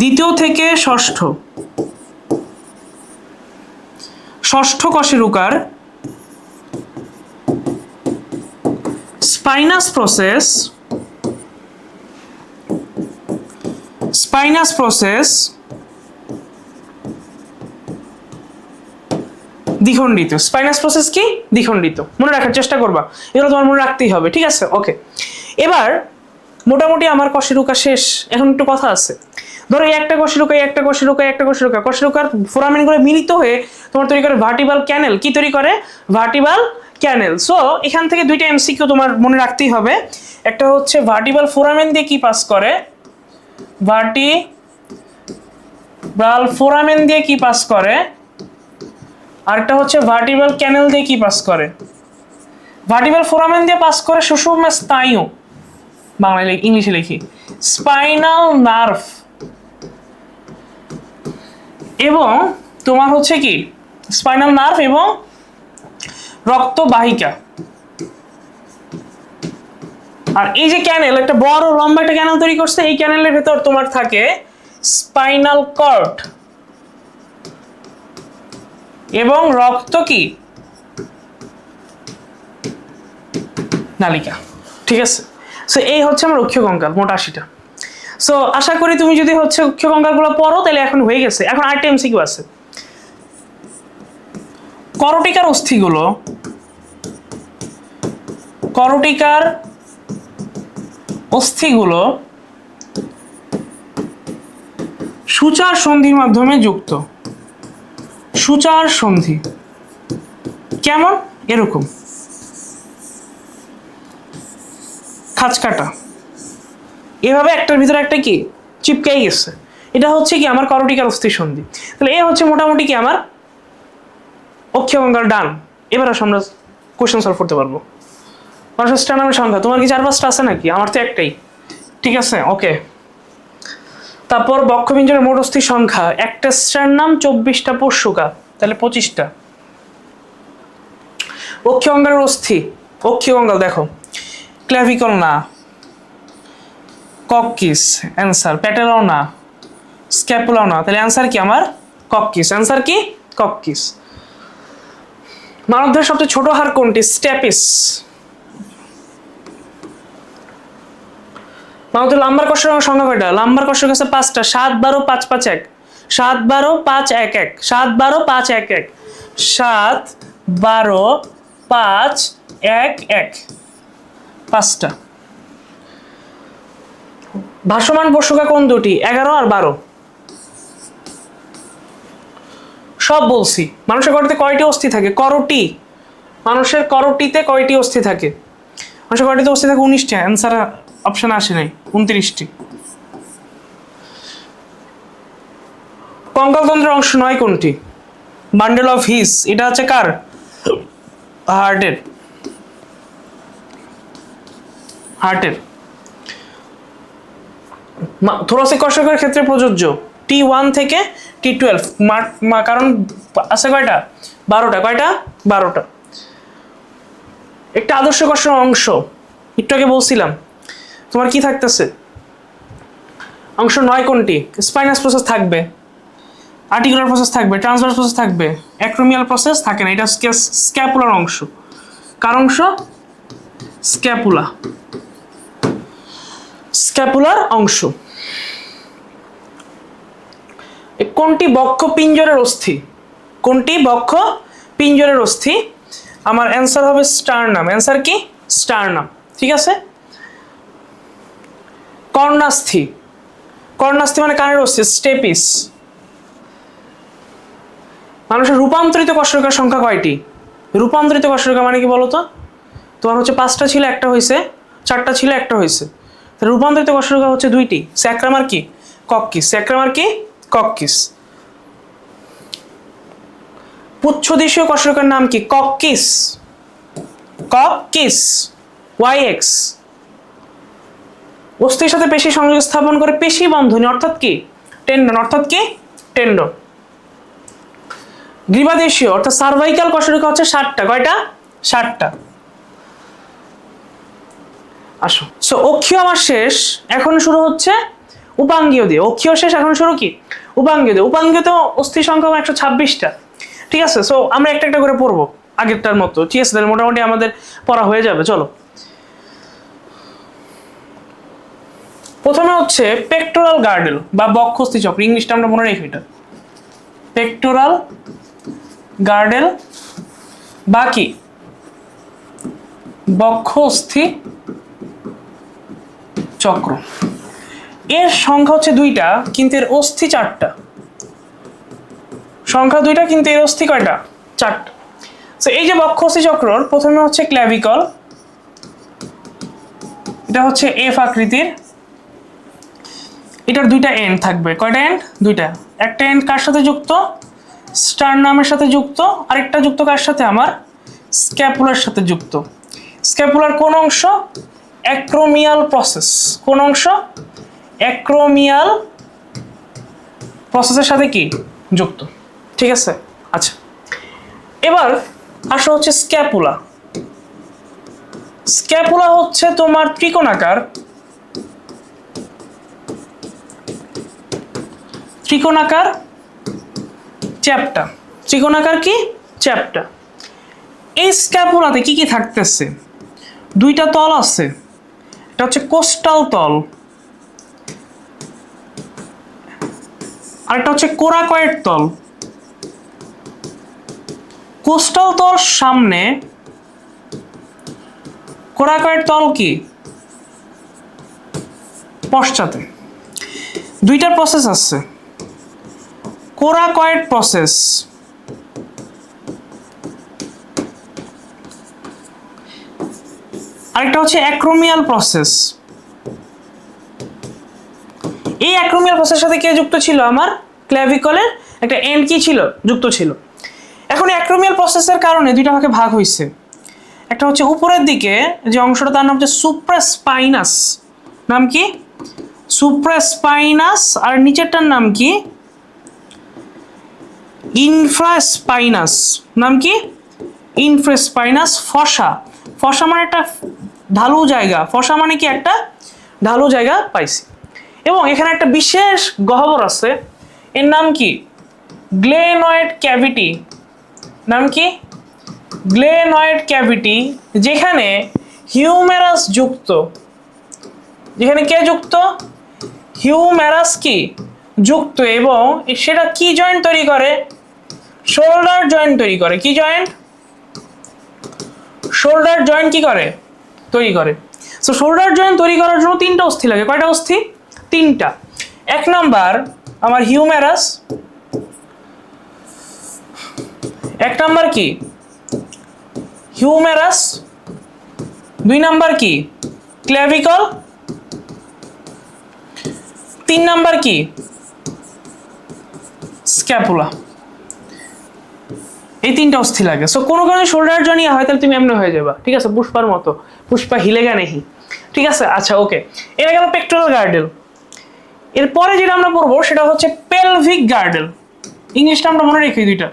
দ্বিতীয় থেকে ষষ্ঠ কশেরুকার স্পাইনাস প্রসেস দ্বিখণ্ডিত। স্পাইনাস প্রসেস কি? দ্বিখণ্ডিত। মনে রাখার চেষ্টা করবা, এগুলো তোমার মনে রাখতেই হবে, ঠিক আছে? ওকে, এবার মোটামুটি আমার কশেরুকা শেষ। এখন একটু কথা আছে। ধরো একটা কশেরুকার ফোরামেন গুলো মিলিত হয়ে তোমার তৈরি করে ভার্টিবাল ক্যানেল। কি তৈরি করে? ভার্টিবাল ক্যানেল। সো এখান থেকে দুইটা এমসিকিউ তোমার মনে রাখতেই হবে। একটা হচ্ছে ভার্টিবাল ফোরামেন দিয়ে কি পাস করে, ভার্টিবাল ফোরামেন দিয়ে কি পাস করে, আরেকটা হচ্ছে ভার্টিবাল ক্যানেল দিয়ে কি পাস করে। ভার্টিবাল ফোরামেন দিয়ে পাস করে সুষুম্ন স্নায়ু, বাংলায় ইংলিশে লিখি স্পাইনাল নার্ভ, এবং তোমার হচ্ছে কি স্পাইনাল নার্ভ এবং রক্তবাহিকা। আর এই যে ক্যানেল, একটা বড় লম্বা একটা ক্যানেল তৈরি করছে, এই ক্যানেলের ভেতর তোমার থাকে স্পাইনাল কর্ড এবং রক্ত কি নালিকা, ঠিক আছে? সো এই হচ্ছে আমার অক্ষীয় কঙ্কাল, মোট 80টা। সো আশা করি তুমি যদি হচ্ছে অক্ষীয় কঙ্কালগুলো পড়ো তাহলে এখন হয়ে গেছে। এখন আরেকটা এমসিকিউ আছে। করটিকার অস্থিগুলো সূচার সন্ধির মাধ্যমে যুক্ত। সূচার সন্ধি কেমন? এরকম খাঁচকাটা, এভাবে একটার ভিতরে একটা কি চিপকাই গেছে। এটা হচ্ছে কি আমার করটিকার অস্থি সন্ধি। তাহলে এ হচ্ছে মোটামুটি কি আমার অক্ষীয় কঙ্কাল ডান। এবার আসলে আমরা কোশ্চেন সলভ করতে পারবো। মানুষের স্ট্যান্ডার্ড সংখ্যা তোমার কি 4-5টা আছে নাকি? আমার তো একটাই, ঠিক আছে? ওকে, তারপর বক্ষপিঞ্জরের মোট অস্থির সংখ্যা, একটা স্ট্যান্ডার্ড 24টা পশুকা, তাহলে 25টা। অক্ষীয় কঙ্কালের অক্ষীয় কঙ্কাল দেখো, ক্ল্যাভিকল না, কক্কিস অ্যান্সার, প্যাটেলাও না, স্ক্যাপুলাও না, তাহলে অ্যান্সার কি আমার কক্কিস। অ্যান্সার কি কক্কিস। মানবদেহের সবচেয়ে ছোট হাড় কোনটি? স্ট্যাপিস। মাহমুদুল লাম্বার কষ্টের সংখ্যা কয়টা? লাম্বার কষ্টের কাছে 5টা। 7 12 5 5 1, 7 12 5 1 1, 7 12 5 1 1, 7 12 5 1 1, 5টা। ভাসমান বর্ষকা কোন দুটি? 11 আর 12। সব বলছি। মানুষের করোটিতে কয়টি অস্থি থাকে? করোটি, মানুষের করোটিতে কয়টি অস্থি থাকে? মানুষের করোটিতে অস্থি থাকে 19টা। অ্যান্সার অপশন আসে নাই, 29টি। কঙ্কালতন্ত্রের অংশ নয় কোনটি? বান্ডেল অফ হিস, এটা হচ্ছে কার? হার্টের। হার্টের। থোরাসিক কর্ষকের ক্ষেত্রে প্রযোজ্য T1 থেকে T12, কারণ আছে কয়টা? 12টা। কয়টা? 12টা। একটা আদর্শ কর্ষণ অংশ একটু আগে বলছিলাম, তোমার কি থাকতেছে? অংশ নয় কোনটি? স্পাইনাস প্রসেস থাকবে, আর্টিকুলার প্রসেস থাকবে, ট্রান্সভার্স প্রসেস থাকবে, অ্যাক্রোমিয়াল প্রসেস থাকে না। এটা স্ক্যাপুলার অংশ। কার অংশ? স্ক্যাপুলা। স্ক্যাপুলার অংশ। কোনটি বক্ষ পিঞ্জরের অস্থি? কোনটি বক্ষ পিঞ্জরের অস্থি? আমার অ্যান্সার হবে স্টার্নাম। অ্যান্সার কি? স্টার্নাম। ঠিক আছে। কর্ণাস্থি। কর্ণাস্থি মানে কানের অস্থি, স্টেপিস। মানুষের রূপান্তরিত কর্ষকের সংখ্যা কয়টি? রূপান্তরিত কর্ষক মানে কি বলতো? তোমার হচ্ছে 5টা ছিল, একটা হয়েছে, 4টা ছিল, একটা হয়েছে। রূপান্তরিত কর্ষক হচ্ছে 2টি, স্যাক্রাম আর কি? কক্কিস। স্যাক্রাম আর কি? কক্কিস। পুচ্ছদেশীয় কর্ষকের নাম কি? কক্কিস। কক্কিস, YX। অস্থির সাথে পেশি সংযোগ স্থাপন করে পেশি বন্ধনী, অর্থাৎ কি? টেন্ডন। অর্থাৎ কি? টেন্ডন। গ্রীবাদেশীয় অর্থাৎ সার্ভাইকাল কর্ষরেখা হচ্ছে 7টা। কয়টা? 7টা। আসো। সো অক্ষীয় আমার শেষ, এখন শুরু হচ্ছে উপাঙ্গীয় দিয়ে। অক্ষীয় শেষ, এখন শুরু কি? উপাঙ্গীয় দিয়ে। উপাঙ্গীয়তে অস্থির সংখ্যা 126টা। ঠিক আছে। সো আমরা একটা একটা করে পড়বো আগেরটার মতো। ঠিক আছে, তাহলে মোটামুটি আমাদের পড়া হয়ে যাবে। চলো, প্রথমে হচ্ছে পেক্টোরাল গার্ডেল বা বক্ষস্থি চক্র। ইংলিশটা আমরা মনে রেখে, এটা পেক্টোরাল গার্ডেল বা কি? বক্ষস্থি চক্র। এর সংখ্যা হচ্ছে 2টা, কিন্তু এর অস্থি 4টা। সংখ্যা 2টা, কিন্তু এর অস্থি কয়টা? 4টা। তো এই যে বক্ষস্থি চক্রর প্রথমে হচ্ছে ক্ল্যাভিকল, এটা হচ্ছে এফ আকৃতির। এটার 2টা এন্ড থাকবে। কয়টা এন্ড? 2টা। একটা এন্ড কার সাথে যুক্ত? স্টার্নামের সাথে যুক্ত। আরেকটা যুক্ত কার সাথে? আমার স্ক্যাপুলার সাথে যুক্ত। স্ক্যাপুলার কোন অংশ? Acromial process. কোন অংশ? অ্যাক্রোমিয়াল প্রসেসের সাথে কি যুক্ত। ঠিক আছে। আচ্ছা, এবার আসা হচ্ছে স্ক্যাপুলা। স্ক্যাপুলা হচ্ছে তোমার ত্রিকোণাকার। ত্রিকোণাকার চ্যাপ্টা। ত্রিকোণাকার কি? চ্যাপ্টা। এই স্ক্যাপুলাতে কি কি থাকতেছে? 2টা তল আছে। এটা হচ্ছে কোস্টাল তল, আর এটা হচ্ছে কোরাকয়েড তল। কোস্টাল তল সামনে, কোরাকয়েড তল কি? পশ্চাতে। 2টা প্রসেস আছে। কোরাকয়েড প্রসেস, আরেকটা হচ্ছে অ্যাক্রোমিয়াল প্রসেস। এই অ্যাক্রোমিয়াল প্রসেসের সাথে কে যুক্ত ছিল? আমার ক্ল্যাভিকলের একটা এন্ড কি ছিল? যুক্ত ছিল। এখন অ্যাক্রোমিয়াল প্রসেসের কারণে 2টা ভাগে ভাগ হয়েছে। একটা হচ্ছে উপরের দিকে যে অংশটা, তার নাম হচ্ছে সুপ্রাস্পাইনাস। নাম কি? সুপ্রাস্পাইনাস। আর নিচেরটার নাম কি? ইনফ্রাস্পাইনাস। নাম কি? ইনফ্রাস্পাইনাস। ফসা। ফসা মানে একটা ঢালু জায়গা। ফসা মানে কি? একটা ঢালু জায়গা পাইছি। এবং এখানে একটা বিশেষ গহ্বর আছে, এর নাম কি? Glenoid cavity. নাম কি? গ্লেনয়েড ক্যাভিটি, যেখানে হিউমেরাস যুক্ত। যেখানে কে যুক্ত, হিউমেরাস কি যুক্ত, এবং সেটা কি জয়েন্ট তৈরি করে, শোল্ডার জয়েন্ট তৈরি করে। কি জয়েন্ট, শোল্ডার জয়েন্ট কি করে, তৈরি করে। সো শোল্ডার জয়েন্ট তৈরি করার জন্য তিনটা অস্থি লাগে। কয়টা অস্থি, তিনটা। এক নাম্বার আমার হিউমেরাস, এক নাম্বার কি হিউমেরাস, দুই নাম্বার কি ক্ল্যাভিকল, তিন নাম্বার কি স্ক্যাপুলা। এই তিনটা অস্থি লাগে। সো কোনো কারণে শোল্ডার জয়েন্ট হয় তাহলে তুমি এমনি হয়ে যাবা, ঠিক আছে, পুষ্পার মতো, পুষ্পা হিলেগা নেহি, ঠিক আছে। আচ্ছা ওকে, এটা গেল পেক্টোরাল গার্ডেল। এরপরে যেটা আমরা পড়বো সেটা হচ্ছে পেলভিক গার্ডেল। ইংলিশটা আমরা মনে রেখি দুইটা।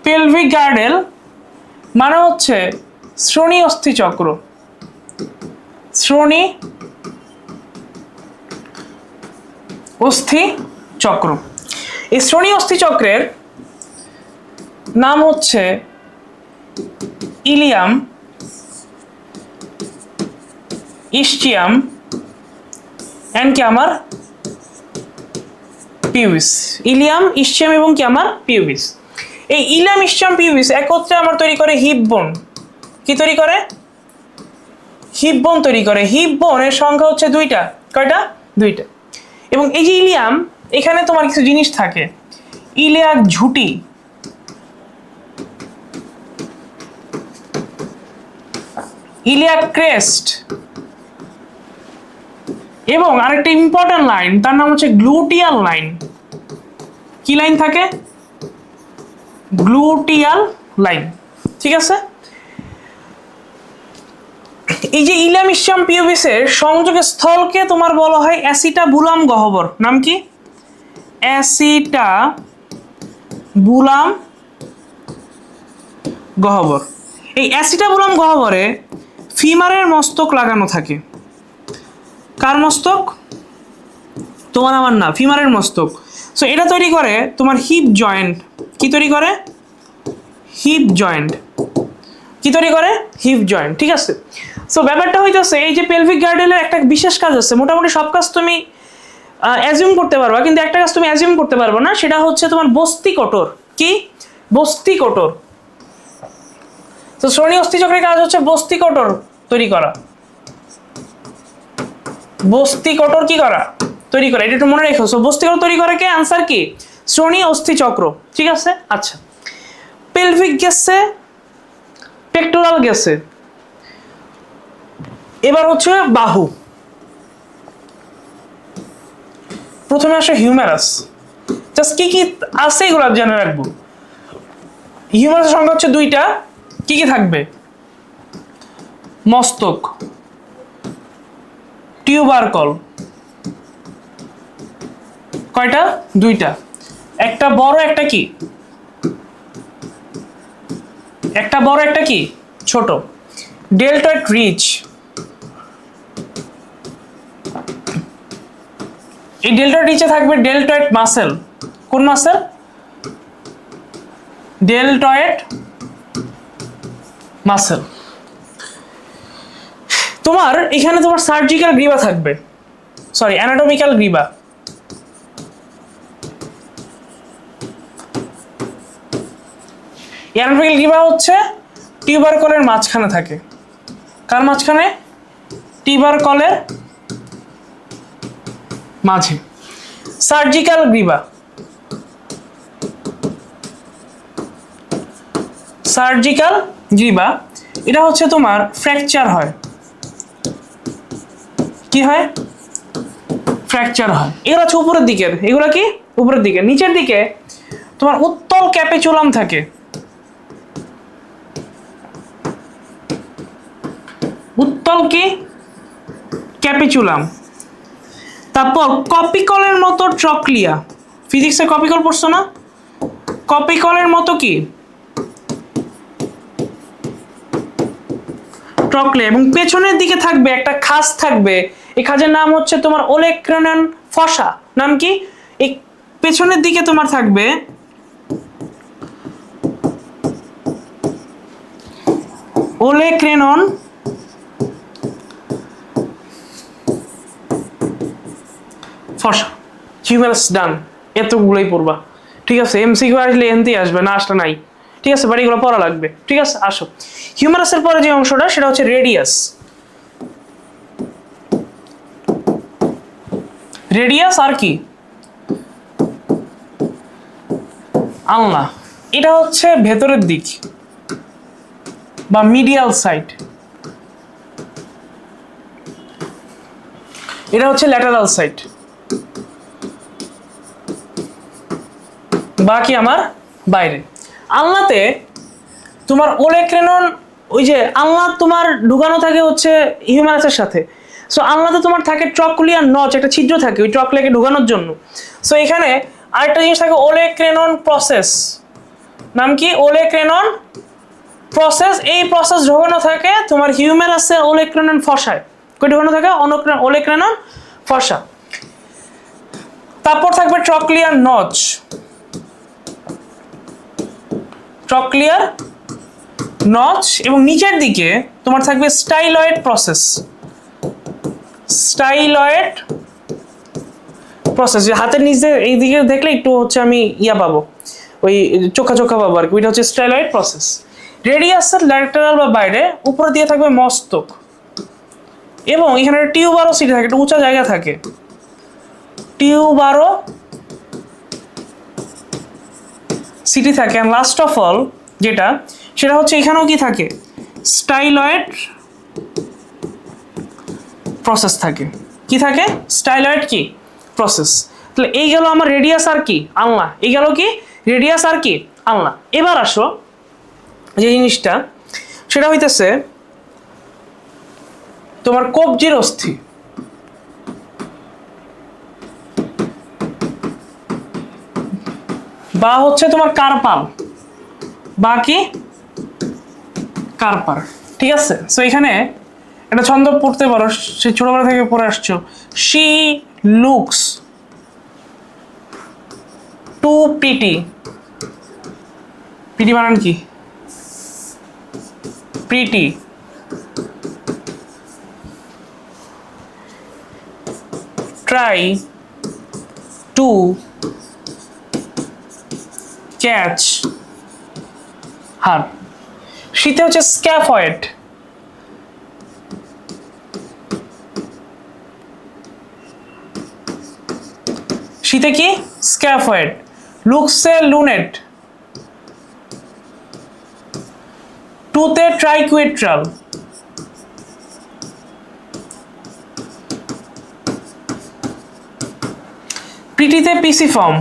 পেলভিক গার্ডেল মানে হচ্ছে শ্রোণী অস্থি চক্র, শ্রোণী অস্থি চক্র। এই শ্রোণী অস্থি চক্রের নাম হচ্ছে ইলিয়াম, ইস্চিয়াম এন্ড কি আমার পিউবিস। ইলিয়াম, ইস্চিয়াম এবং কি আমার পিউবিস। এই ইলিয়াম, ইস্চিয়াম, পিউবিস একত্রে আমার তৈরি করে হিপ বোন। কি তৈরি করে, হিপ বোন তৈরি করে। হিপ বোনের সংখ্যা হচ্ছে দুইটা। কয়টা, দুইটা। এবং এই যে ইলিয়াম, এখানে তোমার কিছু জিনিস থাকে, ইলিয়াক ঝুঁটি, ইলিয়াক ক্রেস্ট, এবং আরেকটা ইম্পর্টেন্ট লাইন, তার নাম হচ্ছে গ্লুটিয়াল লাইন। কি লাইন থাকে, গ্লুটিয়াল লাইন, ঠিক আছে। এই যে ইলিয়াম, ইস্চিয়াম, পিউবিসের সংযোগ স্থলকে তোমার বলা হয় অ্যাসিটাবুলাম গহ্বর। নাম কি, অ্যাসিটাবুলাম গহ্বর। এই অ্যাসিটাবুলাম গহ্বরে ফিমারের মস্তক লাগানো থাকে। কার মস্তক, তোমার আমার না, ফিমারের মস্তক। সো এটা তৈরি করে তোমার হিপ জয়েন্ট। কি তৈরি করে, হিপ জয়েন্ট। কি তৈরি করে, হিপ জয়েন্ট, ঠিক আছে। সো ব্যাপারটা হইতেছে এই যে পেলভিক গার্ডেলের একটা বিশেষ কাজ আছে। মোটামুটি সব কাজ তুমি অ্যাজিউম করতে পারবা, কিন্তু একটা কাজ তুমি অ্যাজিউম করতে পারবে না, সেটা হচ্ছে তোমার বস্তি কঠোর। কি, বস্তি কঠোর। তো শ্রোণী অস্থি চক্রের কাজ হচ্ছে বস্তি কঠোর তৈরি করা। বস্তি কঠোর কি করা, তৈরি করা। এটা একটু মনে রেখো। সো বস্তি কঠোর তৈরি করে কে, আনসার কি, শ্রোণী অস্থি চক্র, ঠিক আছে। আচ্ছা, পেলভিক গেছে, পেক্টোরাল গেছে, এবার হচ্ছে বাহু। প্রথমে আসে হিউমেরাস। জাস্ট কি কি আছে এগুলো জেনে রাখবো। হিউমেরাসের সংখ্যা হচ্ছে দুইটা। কি কি থাকবে, মস্তক, টিউবারকল। কয়টা, দুইটা। একটা বড়, একটা কি, একটা বড়, একটা কি ছোট। Deltoid ridge. এই ডেল্টয়েড রিচে থাকবে ডেল্টয়েড মাসেল। কোন মাসেল, ডেল্টয়েড মাসেল। তোমার এখানে তোমার সার্জিক্যাল গ্রীবা থাকবে, সরি অ্যানাটমিক্যাল গ্রীবা। অ্যানাটমিক্যাল গ্রীবা হচ্ছে টিউবারকলের মাঝখানে থাকে। কার মাঝখানে, টিউবারকলের মাঝে। সার্জিক্যাল গ্রীবা, সার্জিক্যাল গ্রীবা, এটা হচ্ছে তোমার ফ্র্যাকচার হয়। কি হয়, ফ্র্যাকচার হয়। এগুলো হচ্ছে উপরের দিকের, এগুলো কি উপরের দিকে। নিচের দিকে তোমার উত্তল ক্যাপিচুলাম থাকে। উত্তল কি, ক্যাপিচুলাম। তারপর কপিকলের মতো ট্রক্লিয়া। ফিজিক্সে কপিকল পড়ছো না, কপিকলের মতো কি ট্রক্লিয়া। এবং পেছনের দিকে থাকবে একটা খাঁজ থাকবে, এই খাঁজের নাম হচ্ছে তোমার ওলেক্রেনন ফসা। নাম কি, এই পেছনের দিকে তোমার থাকবে ওলেক্রেনন ফসা। হিউম্যারাস ডান, এতগুলোই পড়বা, ঠিক আছে। এমসিকিউ আসলে এনতেই আসবে, না আসলে নাই, ঠিক আছে, বাট এগুলো পড়া লাগবে, ঠিক আছে। আসো, হিউম্যারাসের পরে যে অংশটা সেটা হচ্ছে রেডিয়াস। রেডিয়াস আর কি আলনা, এটা হচ্ছে ভেতরের দিক বা মিডিয়াল সাইড, এটা হচ্ছে ল্যাটারাল সাইড। বাকি আমার বাইরে। আলনাতে তোমার ওলেক্রেনন, ওই যে আলনা তোমার ঢুকানো থাকে হচ্ছে হিউম্যারাসের সাথে। সো আলনাতে তোমার থাকে ট্রকলিয়ার নচ, একটা ছিদ্র থাকে ওই ট্রকলিয়াকে ঢুকানোর জন্য। সো এখানে আরেকটা জিনিস থাকে ওলেক্রেনন প্রসেস, নাম কি? ওলেক্রেনন প্রসেস। এই প্রসেস ঢোকানো থাকে তোমার হিউম্যারাসে ওলেক্রেনন ফসায়, কই ঢোকানো থাকে? ওলেক্রেনন ফসা। তারপর থাকবে ট্রকলিয়ার নচ, ট্রকলিয়ার নচ, এবং নিচের দিকে তোমার থাকবে স্টাইলয়েড প্রসেস। স্টাইলয়েড প্রসেস, হাতের নিচে এই দিকে দেখলে একটু হচ্ছে আমি ইয়া পাবো, ওই চোখা চোখা পাবো আর কি, ওইটা হচ্ছে স্টাইলয়েড প্রসেস। রেডিয়াসের ল্যাটারাল বা বাইরে উপরে দিয়ে থাকবে মস্তক, এবং এখানে টিউবারও সিটি থাকে, একটা উঁচা জায়গা থাকে, টিউবারও সিটি থাকে। অ্যান্ড লাস্ট অফ অল যেটা, সেটা হচ্ছে এখানেও কি থাকে? স্টাইলয়েড প্রসেস থাকে। কি থাকে? স্টাইলয়েড কি প্রসেস। তাহলে এই গেল আমার রেডিয়াস আর কি আলনা, এই গেল কি রেডিয়াস আর কি আলনা। এবার আসো যে জিনিসটা, সেটা হইতেছে তোমার কবজির অস্থি। বা হচ্ছে তোমার কার্পাল, বা কি কার্পার, ঠিক আছে। সো এখানে একটা ছন্দ পড়তে পারো, সে ছোটবেলা থেকে পড়ে আসছো, she looks too pretty. Pretty বানান কি? Pretty. Try to catch her. শীতে হচ্ছে স্ক্যাফয়েড, শীতে কি স্ক্যাফয়েড। লুকসে লুনেট, টুতে ট্রাইকুয়েট্রাল, প্রিটিতে পিসিফর্ম,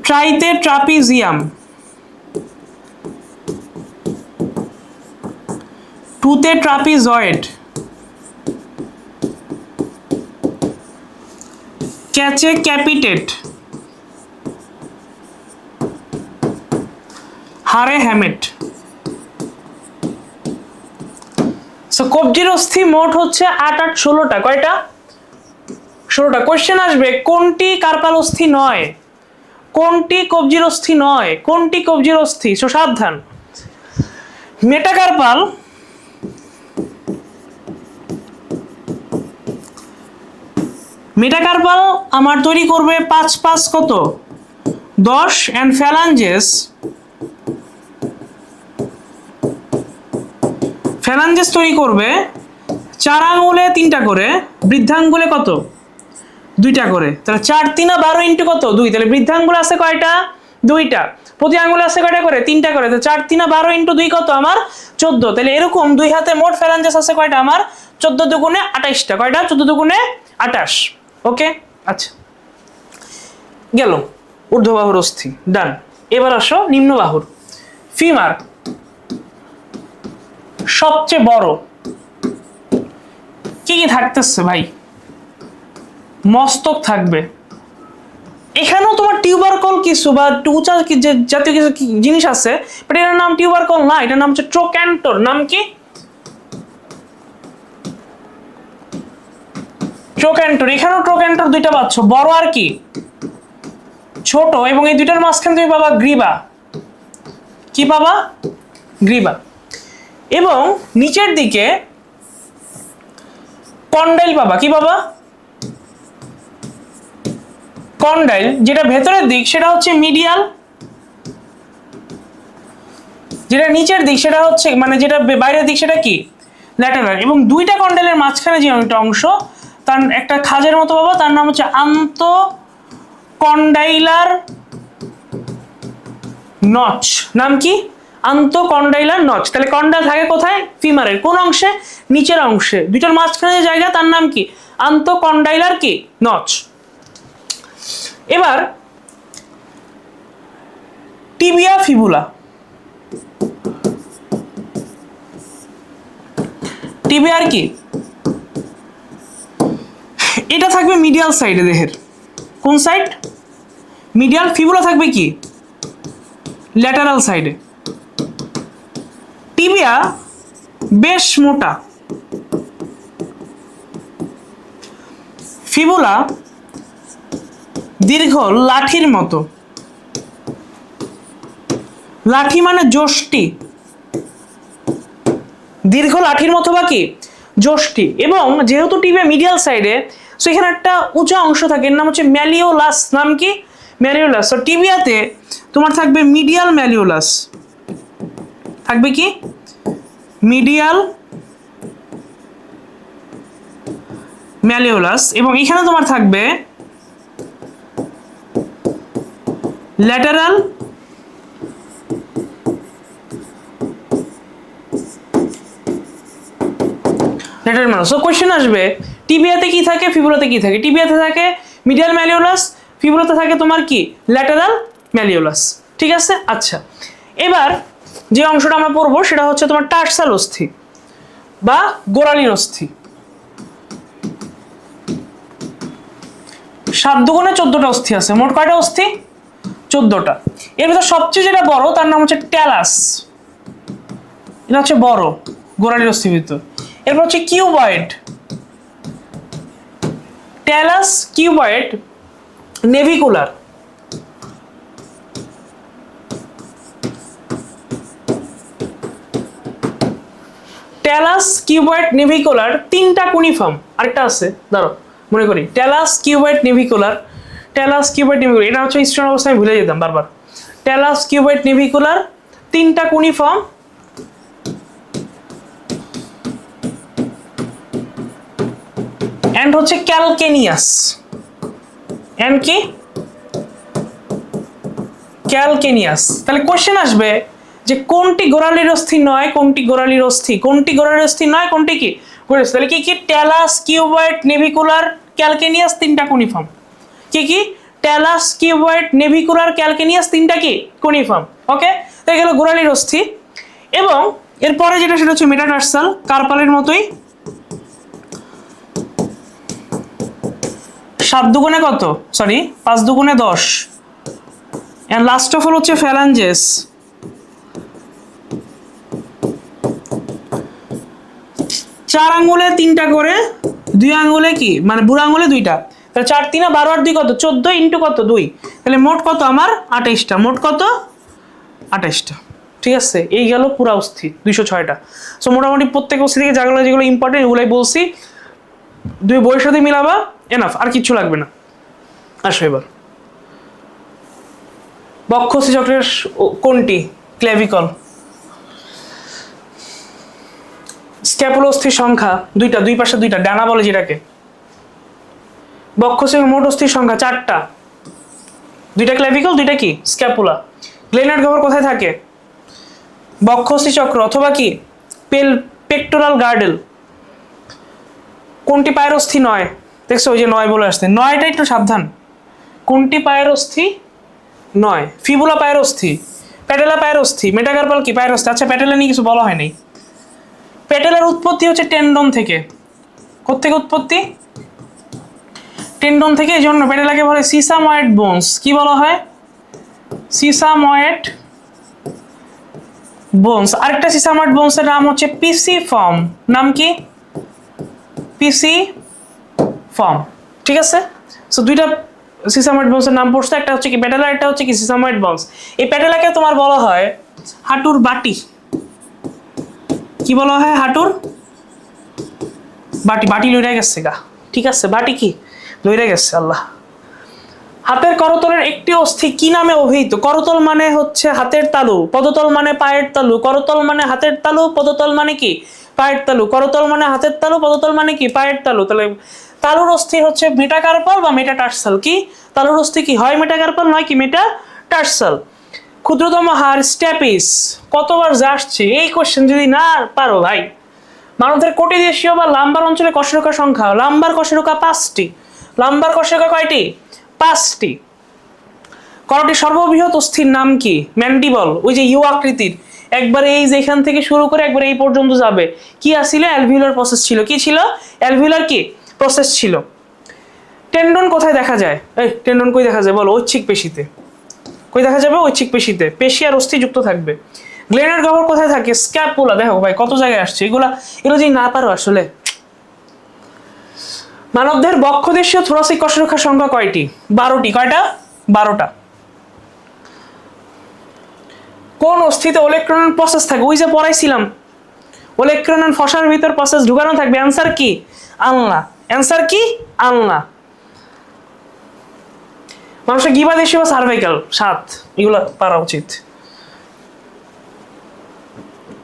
ট্রাইতে ট্রাপিজিয়াম, টুতে ট্রাপিজয়েড, ক্যাচে ক্যাপিটেট, হারে হ্যামেট। সো কবজির অস্থি মোট হচ্ছে 8 8 16টা। কয়টা? 16টা। কোশ্চেন আসবে কোনটি কার্পাল অস্থি নয়, কোনটি কবজির অস্থি নয়, কোনটি কবজির অস্থি। সো সাবধান। মেটাকার্পাল মেটাকার্পাল আমার তৈরি করবে 5 5 কত 10, এন্ড ফ্যালাঞ্জেস তৈরি করবে 4 আঙ্গুলে 3টা করে, বৃদ্ধাঙ্গুলে কত 2টা করে। তাহলে 4 3 12 ইন্টু কত 2। তাহলে বৃদ্ধাঙ্গুল আছে কয়টা? 2টা। প্রতি আঙ্গুলে আছে কয়টা করে? 3টা করে। তো 4 3 12 ইন্টু 2 কত আমার 14। তাহলে এরকম দুই হাতে মোট ফ্যালাঞ্জেস আছে কয়টা আমার? 14 দুগুণে 28টা। কয়টা? 14 দুগুণে 28। ওকে, আচ্ছা গেল ঊর্ধ্ববাহুর অস্থি, ডান। এবার আসো নিম্ন বাহুর। ফিমার সবচেয়ে বড়, কি কি থাকতেছে ভাই? মস্তক থাকবে, এখানেও তোমার টিউবারকল কিছু বা উঁচা জাতীয় কিছু জিনিস আছে, বাট এটার নাম টিউবারকল না, এটার নাম হচ্ছে ট্রোক্যান্টর। নাম কি? ট্রোক্যান্টর। এখানেও ট্রোক্যান্টর 2টা পাচ্ছ, বড় আর কি ছোট, এবং এই দুইটার মাঝখানে তুমি পাবা গ্রীবা। কি পাবা? গ্রীবা। এবং নিচের দিকে কন্ডাইল পাবা। কি পাবা? কন্ডাইল। যেটা ভেতরের দিক সেটা হচ্ছে মিডিয়াল, যেটা নিচের দিক সেটা হচ্ছে মানে যেটা বাইরের দিক সেটা কি? ল্যাটেরাল। এবং দুইটা কন্ডাইলের মাঝখানে যে অংশ তার একটা খাঁজের মতো পাবা, তার নাম হচ্ছে আন্তঃকন্ডাইলার নচ। নাম কি? আন্তঃকন্ডাইলার নচ। তাহলে কন্ডাইল থাকে কোথায়? ফিমারের কোন অংশে? নিচের অংশে। দুইটার মাঝখানে যে জায়গা তার নাম কি? আন্তঃকন্ডাইলার কি? নচ। এবার টিবিয়া ফিবুলা। টিবিয়ার কি? এটা থাকবে মিডিয়াল সাইডে দেহের। কোন সাইড? মিডিয়াল। ফিবুলা থাকবে কি? ল্যাটারাল সাইডে। টিবিয়া বেশ মোটা, ফিবুলা দীর্ঘ লাঠির মতো। লাঠি মানে যষ্টি, দীর্ঘ লাঠির মতো বা কি? যষ্টি। এবং যেহেতু টিবিয়া মিডিয়াল সাইডে, সেখানে একটা উঁচা অংশ থাকে, এর নাম হচ্ছে ম্যালিওলাস। নাম কি? ম্যালিওলাস। তো টিবিয়াতে তোমার থাকবে মিডিয়াল ম্যালিওলাস। থাকবে কি? মিডিয়াল ম্যালিওলাস। এবং এখানে তোমার থাকবে ল্যাটারাল ল্যাটারাল ম্যালিওলাস। সো কোশ্চেন আসবে টিবিয়াতে কি থাকে, ফিবুলাতে কি থাকে? টিবিয়াতে থাকে মিডিয়াল ম্যালিওলাস, ফিবুলাতে থাকে তোমার কি? ল্যাটারাল ম্যালিওলাস। ঠিক আছে? আচ্ছা, এবার যে অংশটা আমরা পড়বো সেটা হচ্ছে তোমার টার্সাল অস্থি বা গোড়ালির অস্থি। 7 দুগুণে 14টা অস্থি আছে। মোট কয়টা অস্থি? 14টা। এর ভিতর সবচেয়ে যেটা বড় তার নাম হচ্ছে ট্যালাস। এটা হচ্ছে বড় গোড়ালির অস্থির ভিতর। এরপর হচ্ছে cuboid. Talus, cuboid, navicular. Talus, cuboid, navicular, তিনটা কুনিফর্ম। আরেকটা আছে, দাঁড়ো মনে করি। Talus, cuboid, navicular, talus, cuboid, navicular. এটা হচ্ছে স্টোন অবস্থায় ভুলে যেতাম বারবার। ট্যালাস, কিউবয়েড, নেভিকুলার, তিনটা কুনিফর্ম। এন্ড হচ্ছে ক্যালকেনিয়াস। এন্ড কি? ক্যালকেনিয়াস। তাহলে কোশ্চেন আসবে যে কোনটি গোড়ালির অস্থি নয়, কোনটি গোড়ালির অস্থি, কোনটি গোড়ালির অস্থি নয়, কোনটি কি? তাহলে কি কি? ট্যালাস, কিউবয়েড, নেভিকুলার, ক্যালকেনিয়াস, তিনটা কুনিফর্ম। কি কি? ট্যালাস, কিউবয়েড, নেভিকুলার, ক্যালকেনিয়াস, তিনটা কি? কুনিফর্ম। ওকে, তো গেল গোড়ালির অস্থি। এবং এরপরে যেটা সেটা হচ্ছে মেটাটার্সাল, কার্পালের মতোই। 7 দুগুণে কত? সরি, 5 দুগুণে 10। এন্ড লাস্ট অফ অল হচ্ছে ফ্যালাঞ্জেস। 4 আঙ্গুলে 3টা করে, 2 আঙ্গুলে কি মানে বুড়ো আঙ্গুলে 2টা। তাহলে 4 3 12 আর 2 কত? 14 ইন্টু কত? 2। তাহলে মোট কত আমার? 28টা। মোট কত? 28টা। ঠিক আছে, এই গেল পুরা অস্থি 206টা। সো মোটামুটি প্রত্যেক অস্থি থেকে যেগুলো ইম্পর্টেন্ট এগুলাই বলছি। দুই বইয়ের সাথে মিলাবা, এনাফ, আর কিচ্ছু লাগবে না। আসো এবার বক্ষস্থি চক্রের কোনটি? ক্লেভিকল। স্ক্যাপুলোস্থির সংখ্যা 2টা, দুই পাশে 2টা, ডানা বলে যেটাকে। বক্ষস্থির মোট অস্থির সংখ্যা 4টা, 2টা ক্লেভিকল, 2টা কি? স্ক্যাপুলা। গ্লেনার্ড গহ্বর কোথায় থাকে? বক্ষস্থি চক্র অথবা কি পেক্টোরাল গার্ডেল। কোনটি পায়ের অস্থি নয়? দেখছো ওই যে 9 বলে আসছে, 9টা একটু সাবধান। কোনটি পায়ের অস্থি নয়? ফিবুলা পায়ের অস্থি, প্যাটেলা পায়ের অস্থি, মেটাকার্পাল কি পায়ের অস্থি। আচ্ছা, প্যাটেলা নিয়ে কিছু বলা হয় নাই। প্যাটেলার উৎপত্তি হচ্ছে টেন্ডন থেকে। কোত্থেকে উৎপত্তি? টেন্ডন থেকে। এই জন্য প্যাটেলাকে বলে সিসাময়েড বোনস। কি বলা হয়? Sesamoid bones. আরেকটা সিসাময়েড বোনসের নাম হচ্ছে পিসিফর্ম। নাম কি? পিসিফর্ম। ঠিক আছে, সো 2টা সিসাময়েড বোনসের নাম পড়ছে। একটা হচ্ছে কি প্যাটেলা, একটা হচ্ছে কি সিসাময়েড বোনস। এই প্যাটেলাকে তোমার বলা হয় হাঁটুর বাটি। কি বলা হয় হাঁটুর? বাটি। বাটি লইরা গেছে গা, ঠিক আছে, বাটি কি লইরা গেছে আল্লাহ। হাতের করতলের একটি অস্থি কি নামে অভিহিত? করতল মানে হচ্ছে হাতের তালু, পদতল মানে পায়ের তালু, করতল মানে হাতের তালু, পদতল মানে কি পায়ের তালু, করতল মানে হাতের তালু, পদতল মানে কি পায়ের তালু। তাহলে তালুর অস্থি হচ্ছে মেটাকার্পাল বা মেটাটার্সাল। কি তালুর অস্থি কি হয় মেটাকার্পাল নয় কি মেটাটার্সাল। ক্ষুদ্রতম হাড় স্ট্যাপিস কতবার যা আসছে? এই কোশ্চেন যদি না পারো ভাই, মানবদের কোটিদেশীয় বা লাম্বার অঞ্চলে কশেরুকার সংখ্যা, লাম্বার কশেরুকা 5টি। লাম্বার কশেরুকা কয়টি? 5টি। করটির সর্ববৃহৎ অস্থির নাম কি? ম্যান্ডিবল। ওই যে ইউ আকৃতির, একবারে এই যেখান থেকে শুরু করে একবারে এই পর্যন্ত যাবে। কি আসছিল? অ্যালভিউলার প্রসেস ছিল। কি ছিল? অ্যালভিউলার কি প্রসেস ছিল। টেন্ডন কোথায় দেখা যায়? এই টেন্ডন কই দেখা যায় বলো? ঐচ্ছিক পেশিতে। কই দেখা যাবে? ঐচ্ছিক পেশিতে। পেশি আর অস্থি যুক্ত থাকবে। গ্লেনার গহ্বর কোথায় থাকে? স্ক্যাপুলা। দেখো ভাই কত জায়গায় আসছে এগুলো যদি না পারো আসলে। মানবদের বক্ষদেশীয় থোরাসিক কশেরুকার সংখ্যা কয়টি? 12টি। কয়টা? 12টা। কোন অস্থিতে ওলেক্রানন প্রসেস থাকে? ওই যে পড়াইছিলাম, ওলেক্রানন ফসার ভিতর প্রসেস ঢুকানো থাকবে। অ্যান্সার কি? আলনা। অ্যান্সার কি? আলনা। মানুষের গিবাদেশীয় বা সার্ভাইকাল 7, এগুলো পারা উচিত।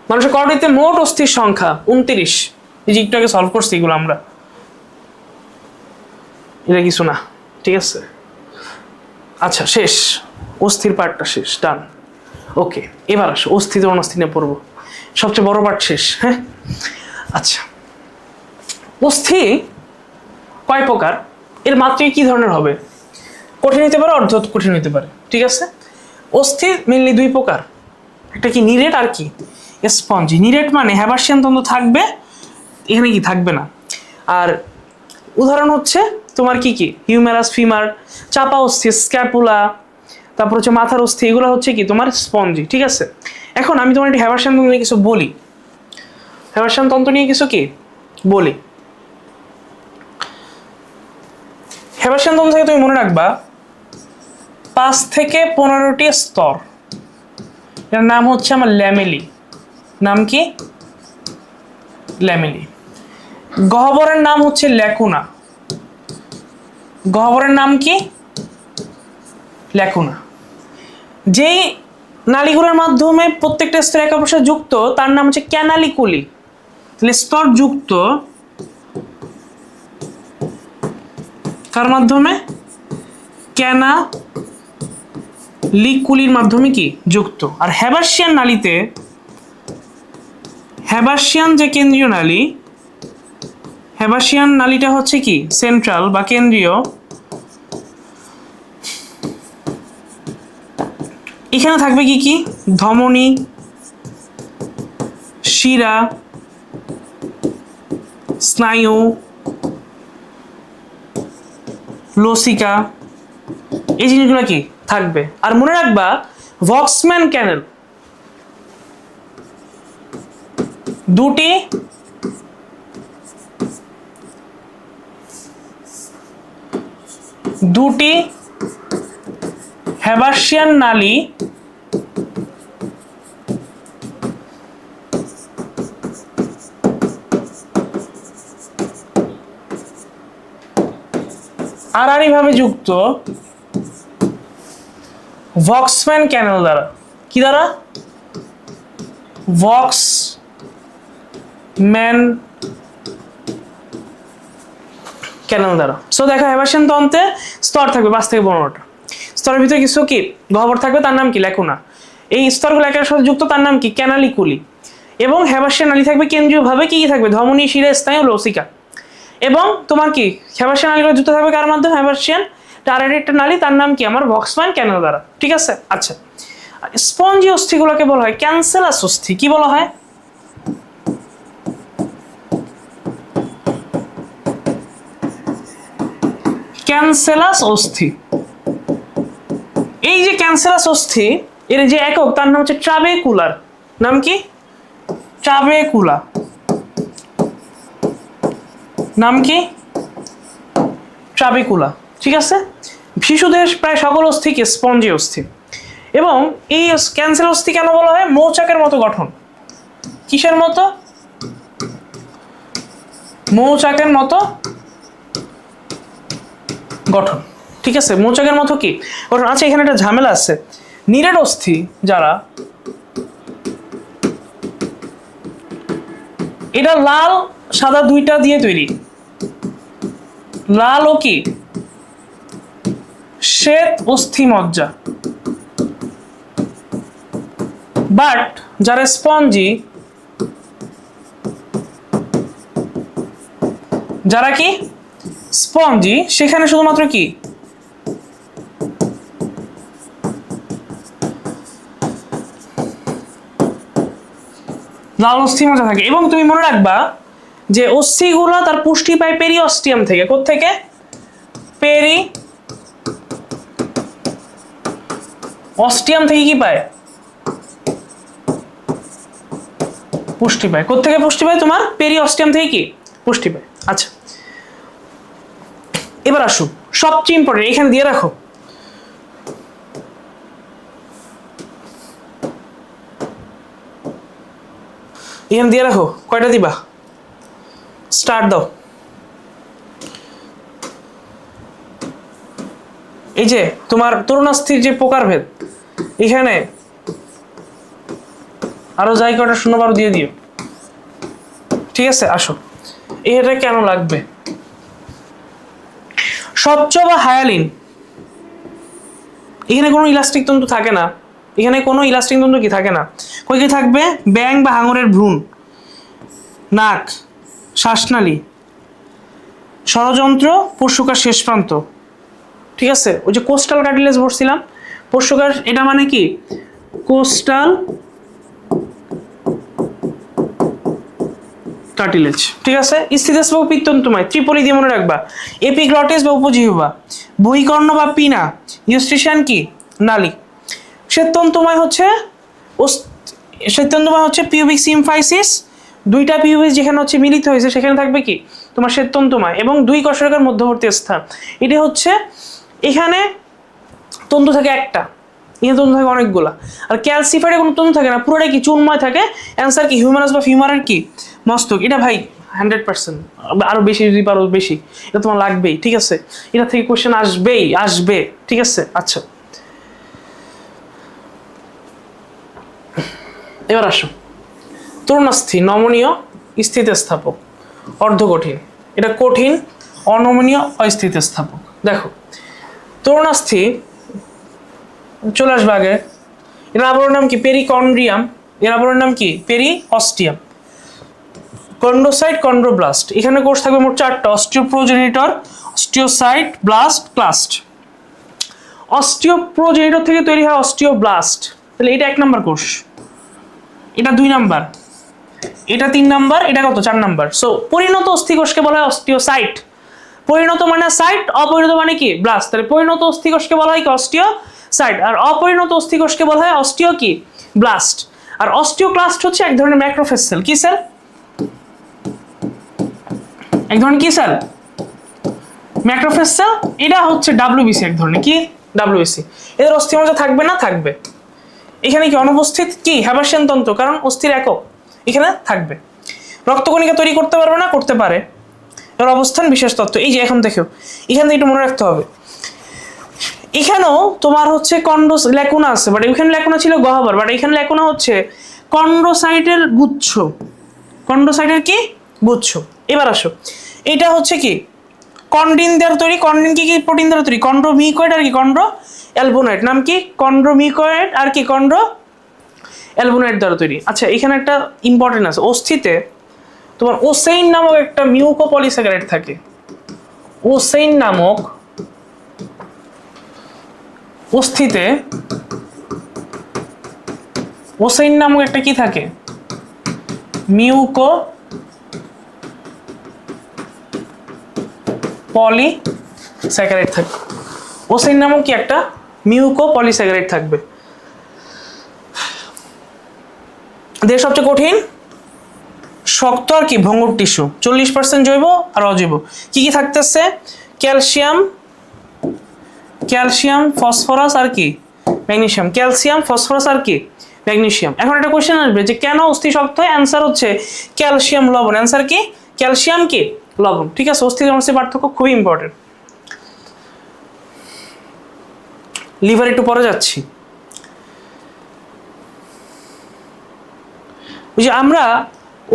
মানুষের করটিতে মোট অস্থির সংখ্যা 29। এই যে একটু আগে সলভ করছি এগুলো আমরা, এটা কিছু না, ঠিক আছে। আচ্ছা শেষ, অস্থির পার্টটা শেষ, ডান। ওকে, এবার আসো অস্থি তো অনস্থি নিয়ে পড়বো, সবচেয়ে বড় পার্ট শেষ। হ্যাঁ আচ্ছা, অস্থি কয় প্রকার? এর মাত্রায় কি ধরনের হবে? কঠিন হতে পারে, অর্ধ কঠিন হতে পারে, ঠিক আছে। অস্থি মেনলি 2 প্রকার, একটা কি নিরেট আর কি স্পঞ্জি। নিরেট মানে হ্যাবাসিয়ান তন্তু থাকবে, এখানে কি থাকবে না। আর উদাহরণ হচ্ছে তোমার কি কি হিউমেরাস, ফিমার, চাপা অস্থি, স্ক্যাপুলা, তারপর হচ্ছে মাথার অস্থি, এগুলো হচ্ছে কি তোমার স্পঞ্জি, ঠিক আছে। এখন আমি তোমার একটি হ্যাবাসিয়ান তন্তু নিয়ে কিছু বলি, হ্যাবাসিয়ান তন্তু নিয়ে কিছু কি বলি। হ্যাবাসিয়ান তন্তু থেকে তুমি মনে রাখবা 5 থেকে 15টি স্তর। এর নাম হচ্ছে আমার ল্যামেলি। নাম কি? ল্যামেলি। গহ্বরের নাম হচ্ছে ল্যাকুনা। গহ্বরের নাম কি? ল্যাকুনা। যেই নালীগুলোর মাধ্যমে প্রত্যেকটা স্তর একে অপরের সাথে যুক্ত তার নাম হচ্ছে ক্যানালিকুলি। তাহলে স্তর যুক্ত কার মাধ্যমে? ক্যানালিকুলির মাধ্যমে কি যুক্ত। আর হ্যাবাসিয়ান নালীতে, হ্যাবাসিয়ান যে কেন্দ্রীয় নালী, হ্যাবাসিয়ান নালীটা হচ্ছে কি সেন্ট্রাল বা কেন্দ্রীয়। এখানে থাকবে কি কি? ধমনী, শিরা, স্নায়ু, লসিকা, এই জিনিসগুলো কি থাকবে। আর মনে রাখবা ভক্সম্যান ক্যানেল, 2টি হ্যাবাসিয়ান নালী আড়াআড়ি ভাবে যুক্ত ভক্সম্যান ক্যানেল দ্বারা। কি দ্বারা? ভক্সম্যান ক্যানেল দ্বারা। সো দেখো হ্যাবাসিয়ান তন্ত্রে স্তর থাকবে 5 থেকে 15টা। স্তরের ভিতরে কিছু কি গহ্বর থাকবে, তার নাম কি ল্যাকুনা। এই স্তরগুলো একের সাথে যুক্ত, তার নাম কি ক্যানালিকুলি। এবং হ্যাবাসিয়ান নালী থাকবে কেন্দ্রীয়ভাবে, কি কি থাকবে? ধমনী, শিরা, স্নায়ু, লসিকা। এবং তোমার কি হ্যাবাসিয়ান নালীগুলো যুক্ত থাকবে কার মাধ্যমে? হ্যাবাসিয়ান আড়াআড়ি একটা নালী, তার নাম কি? আমার ভক্সম্যান ক্যানেল দ্বারা, ঠিক আছে। আচ্ছা, স্পঞ্জি অস্থিগুলোকে বলা হয় ক্যান্সেলাস অস্থি। কি বলা হয়? ক্যান্সেলাস অস্থি। এই যে ক্যান্সেলাস অস্থি, এর যে একক তার নাম হচ্ছে ট্রাবেকুলার। নাম কি? ট্রাবেকুলা। নাম কি? ট্রাবেকুলা, ঠিক আছে। শিশুদের প্রায় সকল অস্থিকে স্পঞ্জি অস্থি। এবং এই ক্যান্সেল অস্থি কেন বলা হয়? মৌচাকের মতো গঠন। কিসের মতো? মৌচাকের মতো গঠন, ঠিক আছে, মৌচাকের মতো কি গঠন। আচ্ছা এখানে একটা ঝামেলা আছে, নিরেট অস্থি যারা, এটা লাল সাদা দুইটা দিয়ে তৈরি, লাল ও কি শ্বেত অস্থি মজ্জা। বাট যারা স্পঞ্জি, যারা কি স্পঞ্জি, সেখানে শুধুমাত্র কি লাল অস্থি মজ্জা থাকে। এবং তুমি মনে রাখবা যে অস্থিগুলো তার পুষ্টি পায় পেরিঅস্টিয়াম থেকে। কোত্থেকে? পেরি অস্টিয়াম থেকে কি পায়? পুষ্টি পায়। কোত্থেকে পুষ্টি পায়? তোমার পেরিঅস্টিয়াম থেকে কি পুষ্টি পায়। আচ্ছা এবার আসো সবচেয়ে ইম্পর্টেন্ট, এখানে দিয়ে রাখো, এখানে দিয়ে রাখো, কয়টা দিবা? স্টার্ট দাও। এই যে তোমার তরুণাস্থির যে প্রকারভেদ, এখানে আরো যাই কয়টা শূন্য বারো দিয়ে দিও, ঠিক আছে। আসো এটা কেন লাগবে? স্বচ্ছ বা হায়ালিন, এখানে কোনো ইলাস্টিক তন্তু থাকে না, এখানে কোনো ইলাস্টিক তন্তু কি থাকে না। কই কি থাকবে? ব্যাং বা হাঙরের ভ্রূণ, নাক, শ্বাসনালী, ষড়যন্ত্র, পশুকার শেষ প্রান্ত, ঠিক আছে। ওই যে কোস্টাল কার্টিলেজ বলছিলাম, পশুকার, এটা মানে কি কোস্টাল কার্টিলেজ, ঠিক আছে। স্থিতিস্থাপক পিত্তন্তময়, ত্রিপলি দিয়ে মনে রাখবা। এপিগ্লটিস বা উপজিহ্বা, বহিকর্ণ বা পিনা, ইউস্ট্রিশিয়ান কি নালী। শ্বেততন্তুময় হচ্ছে পিউবিক সিম্ফাইসিস, দুইটা পিউবিস যেখানে হচ্ছে মিলিত হয়েছে সেখানে থাকবে কি তোমার শ্বেততন্তুময়, এবং দুই কর্ষরেখার মধ্যবর্তী স্থান। এটা হচ্ছে এখানে তন্তু থাকে একটা, এখানে তন্তু থাকে অনেকগুলা। আর ক্যালসিফারে কোনো তন্তু থাকে না, পুরোটাই কি চুনময় থাকে। অ্যান্সার কি হিউম্যানাস বা ফিউমারের কি মস্তক। এটা ভাই 100%, আরো বেশি যদি পারো বেশি, এটা তোমার লাগবেই, ঠিক আছে। এটা থেকে কোশ্চেন আসবেই, আসবে, ঠিক আছে। আচ্ছা এবার আসো তরুণাস্থি, নমনীয়, স্থিতিস্থাপক, অর্ধকঠিন। এটা কঠিন, অনমনীয়, অস্থিতিস্থাপক। দেখো তরুণাস্থি চলে আসবে আগে, এর আবরণ নাম কি পেরিকন্ড্রিয়াম, এর আবরণ নাম কি পেরিঅস্টিয়াম, কন্ড্রোসাইট, কন্ড্রোব্লাস্ট। এখানে কোষ থাকবে মোট 4টা, অস্টিওপ্রোজেনিটর, অস্টিওসাইট, ব্লাস্ট, ক্লাস্ট। অস্টিওপ্রোজেনিটর থেকে তৈরি হয় অস্টিওব্লাস্ট, তাহলে এটা 1 নাম্বার কোষ, এটা 2 নাম্বার, এটা 3 নাম্বার, এটা কত 4 নাম্বার। সো পরিণত অস্থিকোষকে বলা হয় অস্টিওসাইট। পরিণত মানে সাইট, অপরিণত মানে কি ব্লাস্ট। তাহলে পরিণত অস্থিকোষকে বলা হয় কি অস্টিওসাইট, আর অপরিণত অস্থিকোষকে বলা হয় অস্টিও কি ব্লাস্ট। আর অস্টিওক্লাস্ট হচ্ছে এক ধরনের ম্যাক্রোফেজ সেল। কি সেল? এক ধরনের কি সেল? Macrophage sell. এটা হচ্ছে ডাব্লিউবিসি, এক ধরনের কি ডাব্লিউবিসি। এদের অস্থিমজ্জা থাকবে না? থাকবে। এখানে কি অনুপস্থিত কি হ্যাবাসিয়ান তন্ত্র, কারণ অস্থির একক এখানে থাকবে। রক্তকণিকা তৈরি করতে পারবে না? করতে পারে। এর অবস্থান বিশেষ তত্ত্ব। এই যে এখন দেখো, এখান থেকে একটু মনে রাখতে হবে, এখানেও তোমার হচ্ছে ল্যাকুনা আছে, বাট এখানে ল্যাকুনা ছিল গহ্বর, বাট এখানে ল্যাকুনা হচ্ছে কন্ড্রোসাইটের গুচ্ছ। কন্ড্রোসাইটের কি গুচ্ছ। এবার আসো, এটা হচ্ছে কি কন্ডিন দ্বারা তৈরি। কন্ডিন কি কি প্রোটিন দ্বারা তৈরি? কন্ড্রোমিকয়েড আর কি কন্ড্রো অ্যালবুনেট। নাম কি? কন্ড্রোমিকয়েড আর কি কন্ড্রো অ্যালবুনেট দ্বারা তৈরি। আচ্ছা এখানে একটা ইম্পর্টেন্ট আছে, অস্থিতে তোমার ওসেইন নামক একটা মিউকোপলিস্যাকারাইড থাকে। ওসেইন নামক অস্থিতে ওসেইন নামক একটা কি থাকে? মিউকো পলিস্যাকারাইড থাকে। ওসেইন নামক কি একটা মিউকোপলিস্যাকারাইড থাকবে। দেহ সবচেয়ে কঠিন, শক্ত আর কি ভঙ্গুর টিস্যু, 40% জৈব আর অজৈব। কি কি থাকতেছে? ক্যালসিয়াম, ফসফরাস আর কি ম্যাগনেসিয়াম। ক্যালসিয়াম, ফসফরাস আর কি ম্যাগনেসিয়াম। এখন একটা কোশ্চেন আসবে যে কেন অস্থি শক্ত হয়? অ্যান্সার হচ্ছে ক্যালসিয়াম লবণ। অ্যান্সার কি ক্যালসিয়াম কি লবণ। ঠিক আছে, অস্থি লবণ অস্থির পার্থক্য খুবই ইম্পর্টেন্ট। লিভার একটু পরে যাচ্ছি। ওই যে আমরা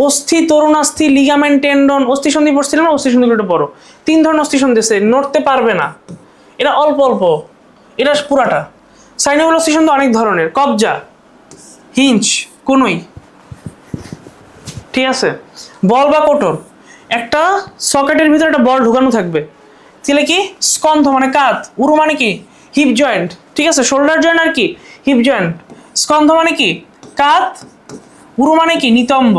অস্থি, তরুণাস্থি, লিগামেন্ট, টেন্ডন, অস্থি সন্ধি পড়ছিলাম না, অস্থি সন্ধিগুলো একটু পড়ো। 3 ধরনের অস্থি সন্ধি আছে, নড়তে পারবে না, এটা অল্প অল্প, এটা পুরাটা। সাইনোভিয়াল অস্থি সন্ধি অনেক ধরনের, কবজা, হিঞ্চ, কোনই। ঠিক আছে, বল বা কোটর, একটা সকেটের ভিতরে একটা বল ঢুকানো থাকবে, তাহলে কি স্কন্ধ মানে কাঁধ, উরু মানে কি হিপ জয়েন্ট। ঠিক আছে, শোল্ডার জয়েন্ট আর কি হিপ জয়েন্ট। স্কন্ধ মানে কি কাঁধ, উরু মানে কি নিতম্ব।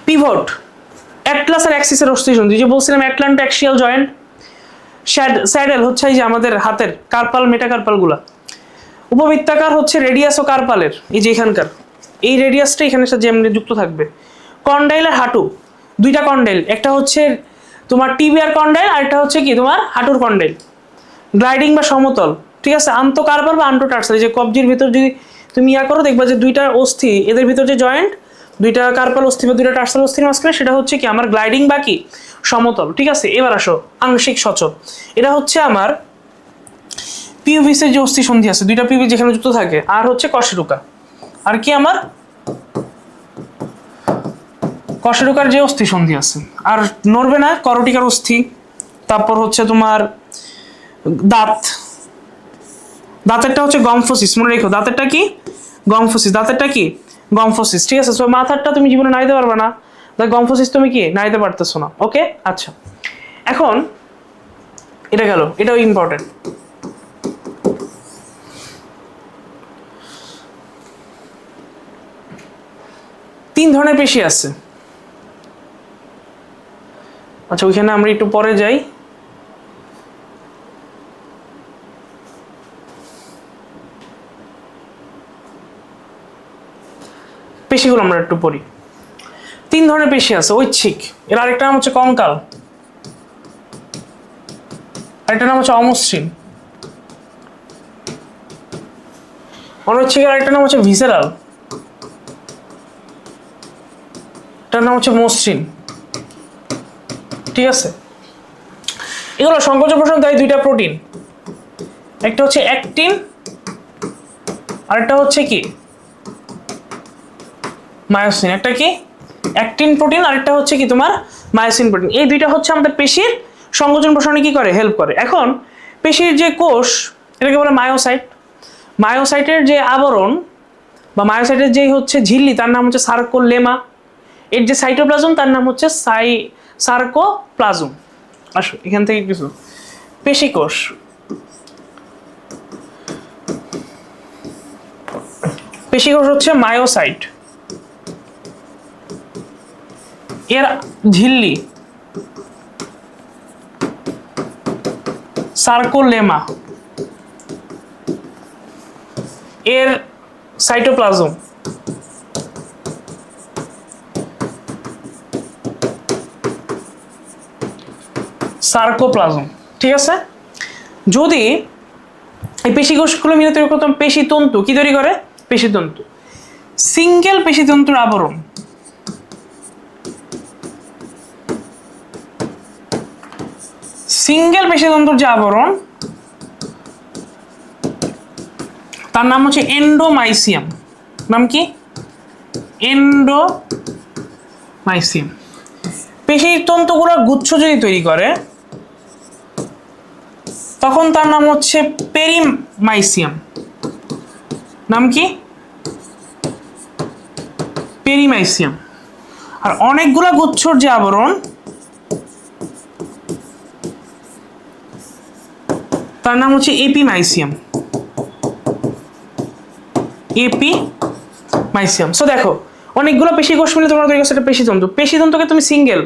পিভট, অ্যাটলাস আর অ্যাক্সিসের অস্থি সন্ধি, যে বলছিলাম অ্যাটলান্টো অ্যাক্সিয়াল জয়েন্ট। স্যাডেল হচ্ছে এই যে আমাদের হাতের কার্পাল, মেটাকার্পাল গুলা। উপবৃত্তাকার হচ্ছে রেডিয়াস ও কার্পালের, এই যে এখানকার এই রেডিয়াসটা এখানে সাথে যেমনি যুক্ত থাকবে। কন্ডাইল আর হাঁটু, দুইটা কন্ডাইল, একটা হচ্ছে তোমার টিবিয়ার কন্ডাইল আর একটা হচ্ছে কি তোমার হাঁটুর কন্ডাইল। গ্লাইডিং বা সমতল। ঠিক আছে, আন্তঃকার্পাল বা আন্তঃটার্সাল, যে কবজির ভিতর যদি তুমি ইয়া করো দেখবা যে দুইটা অস্থি এদের ভিতর যে জয়েন্ট, দুইটা কার্পাল অস্থি বা দুইটা টার্সাল অস্থির মাঝখানে, সেটা হচ্ছে কি আমার গ্লাইডিং বা কি সমতল। ঠিক আছে, এবার আসো আংশিক সচল, এটা হচ্ছে আমার পিউভিসের যে অস্থি সন্ধি আছে, দুইটা পিউভিস যেখানে যুক্ত থাকে, আর হচ্ছে কশেরুকা, আর কি আমার কশেরুকার যে অস্থি সন্ধি আছে। আর নড়বে না করটিকার অস্থি। তারপর হচ্ছে তোমার দাঁত, দাঁতেরটা হচ্ছে গমফোসিস, মনে রেখো দাঁতেরটা কি গমফোসিস, দাঁতেরটা কি গমফোসিস। ঠিক আছে, সো মাথারটা তুমি জীবনে নাইতে পারবে না, গমফোসিস তুমি কি নাইতে পারতেছো না। ওকে, আচ্ছা এখন এটা গেল, এটাও ইম্পর্টেন্ট। তিন ধরনের পেশি আছে। আচ্ছা ওইখানে আমরা একটু পরে যাই। পেশিগুলো আমরা একটু পড়ি। তিন ধরনের পেশি আছে ঐচ্ছিক, এর আরেকটা নাম হচ্ছে কঙ্কাল, আরেকটা নাম হচ্ছে অমসৃণ। অনৈচ্ছিকের আরেকটা নাম হচ্ছে ভিসেরাল, এটার নাম হচ্ছে মসৃণ। ঠিক আছে, এগুলো সংকোচন প্রসারণ দেয় দুইটা প্রোটিন, একটা হচ্ছে অ্যাক্টিন আরেকটা হচ্ছে কি মায়োসিন। একটা কি অ্যাক্টিন প্রোটিন, আরেকটা হচ্ছে কি তোমার মায়োসিন প্রোটিন। এই দুইটা হচ্ছে আমাদের পেশির সংকোচন প্রসারণে কি করে, হেল্প করে। এখন পেশির যে কোষ, এটাকে বলে মায়োসাইট। মায়োসাইটের যে আবরণ বা মায়োসাইটের যে হচ্ছে ঝিল্লি, তার নাম হচ্ছে সার্কোলেমা। এর যে সাইটোপ্লাজম, তার নাম হচ্ছে সার্কোপ্লাজম। আসো এখান থেকে কিছু পেশি কোষ। পেশি কোষ হচ্ছে মায়োসাইট, এর ঝিল্লি সার্কোলেমা, এর সাইটোপ্লাজম সার্কোপ্লাজম। ঠিক আছে, যদি এই পেশিকোষগুলো মিলে তৈরি করতাম পেশিতন্তু, কি তৈরি করে পেশিতন্তু। সিঙ্গেল পেশিতন্তুর আবরণ, সিঙ্গেল পেশিতন্তুর যে আবরণ তার নাম হচ্ছে এন্ডোমাইসিয়াম। নাম কি এন্ডোমাইসিয়াম। পেশির তন্তুগুলোর গুচ্ছ যদি তৈরি করে তখন তার নাম হচ্ছে পেরিমাইসিয়াম। নাম কি পেরিমাইসিয়াম। আর অনেকগুলা গুচ্ছর যে আবরণ তার নাম হচ্ছে এপিমাইসিয়াম। এপিমাইসিয়াম। সো দেখো অনেকগুলো পেশি কোষ মিলে তোমরা তৈরি করছো একটা পেশিতন্তু। পেশিতন্তুকে তুমি সিঙ্গেল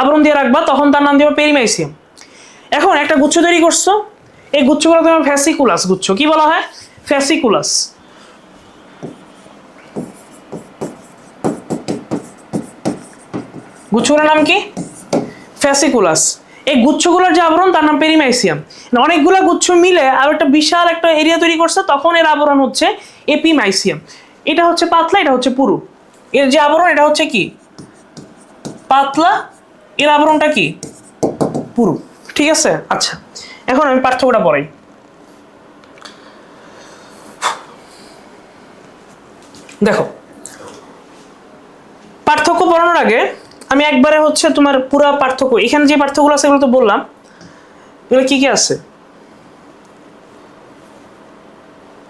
আবরণ দিয়ে রাখবা, তখন তার নাম দিবা পেরিমাইসিয়াম। এখন একটা গুচ্ছ তৈরি করছো, এই গুচ্ছগুলো তোমার ফ্যাসিকুলাস গুচ্ছ। কি বলা হয় ফ্যাসিকুলাস। গুচ্ছগুলোর নাম কি ফ্যাসিকুলাস। এই গুচ্ছগুলোর যে আবরণ তার নাম পেরিমাইসিয়াম। অনেকগুলো গুচ্ছ মিলে আর একটা বিশাল একটা এরিয়া তৈরি করছে, তখন এর আবরণ হচ্ছে এপিমাইসিয়াম। এটা হচ্ছে পাতলা, এটা হচ্ছে পুরু। এর যে আবরণ এটা হচ্ছে কি পাতলা, এর আবরণটা কি পুরু। ঠিক আছে, আচ্ছা এখন আমি পার্থক্যটা পড়াই। দেখো পার্থক্য পড়ানোর আগে আমি একবারে হচ্ছে তোমার পুরা পার্থক্য, এখানে যে পার্থক্যগুলো আছে এগুলো তো বললাম, এগুলো কি কি আছে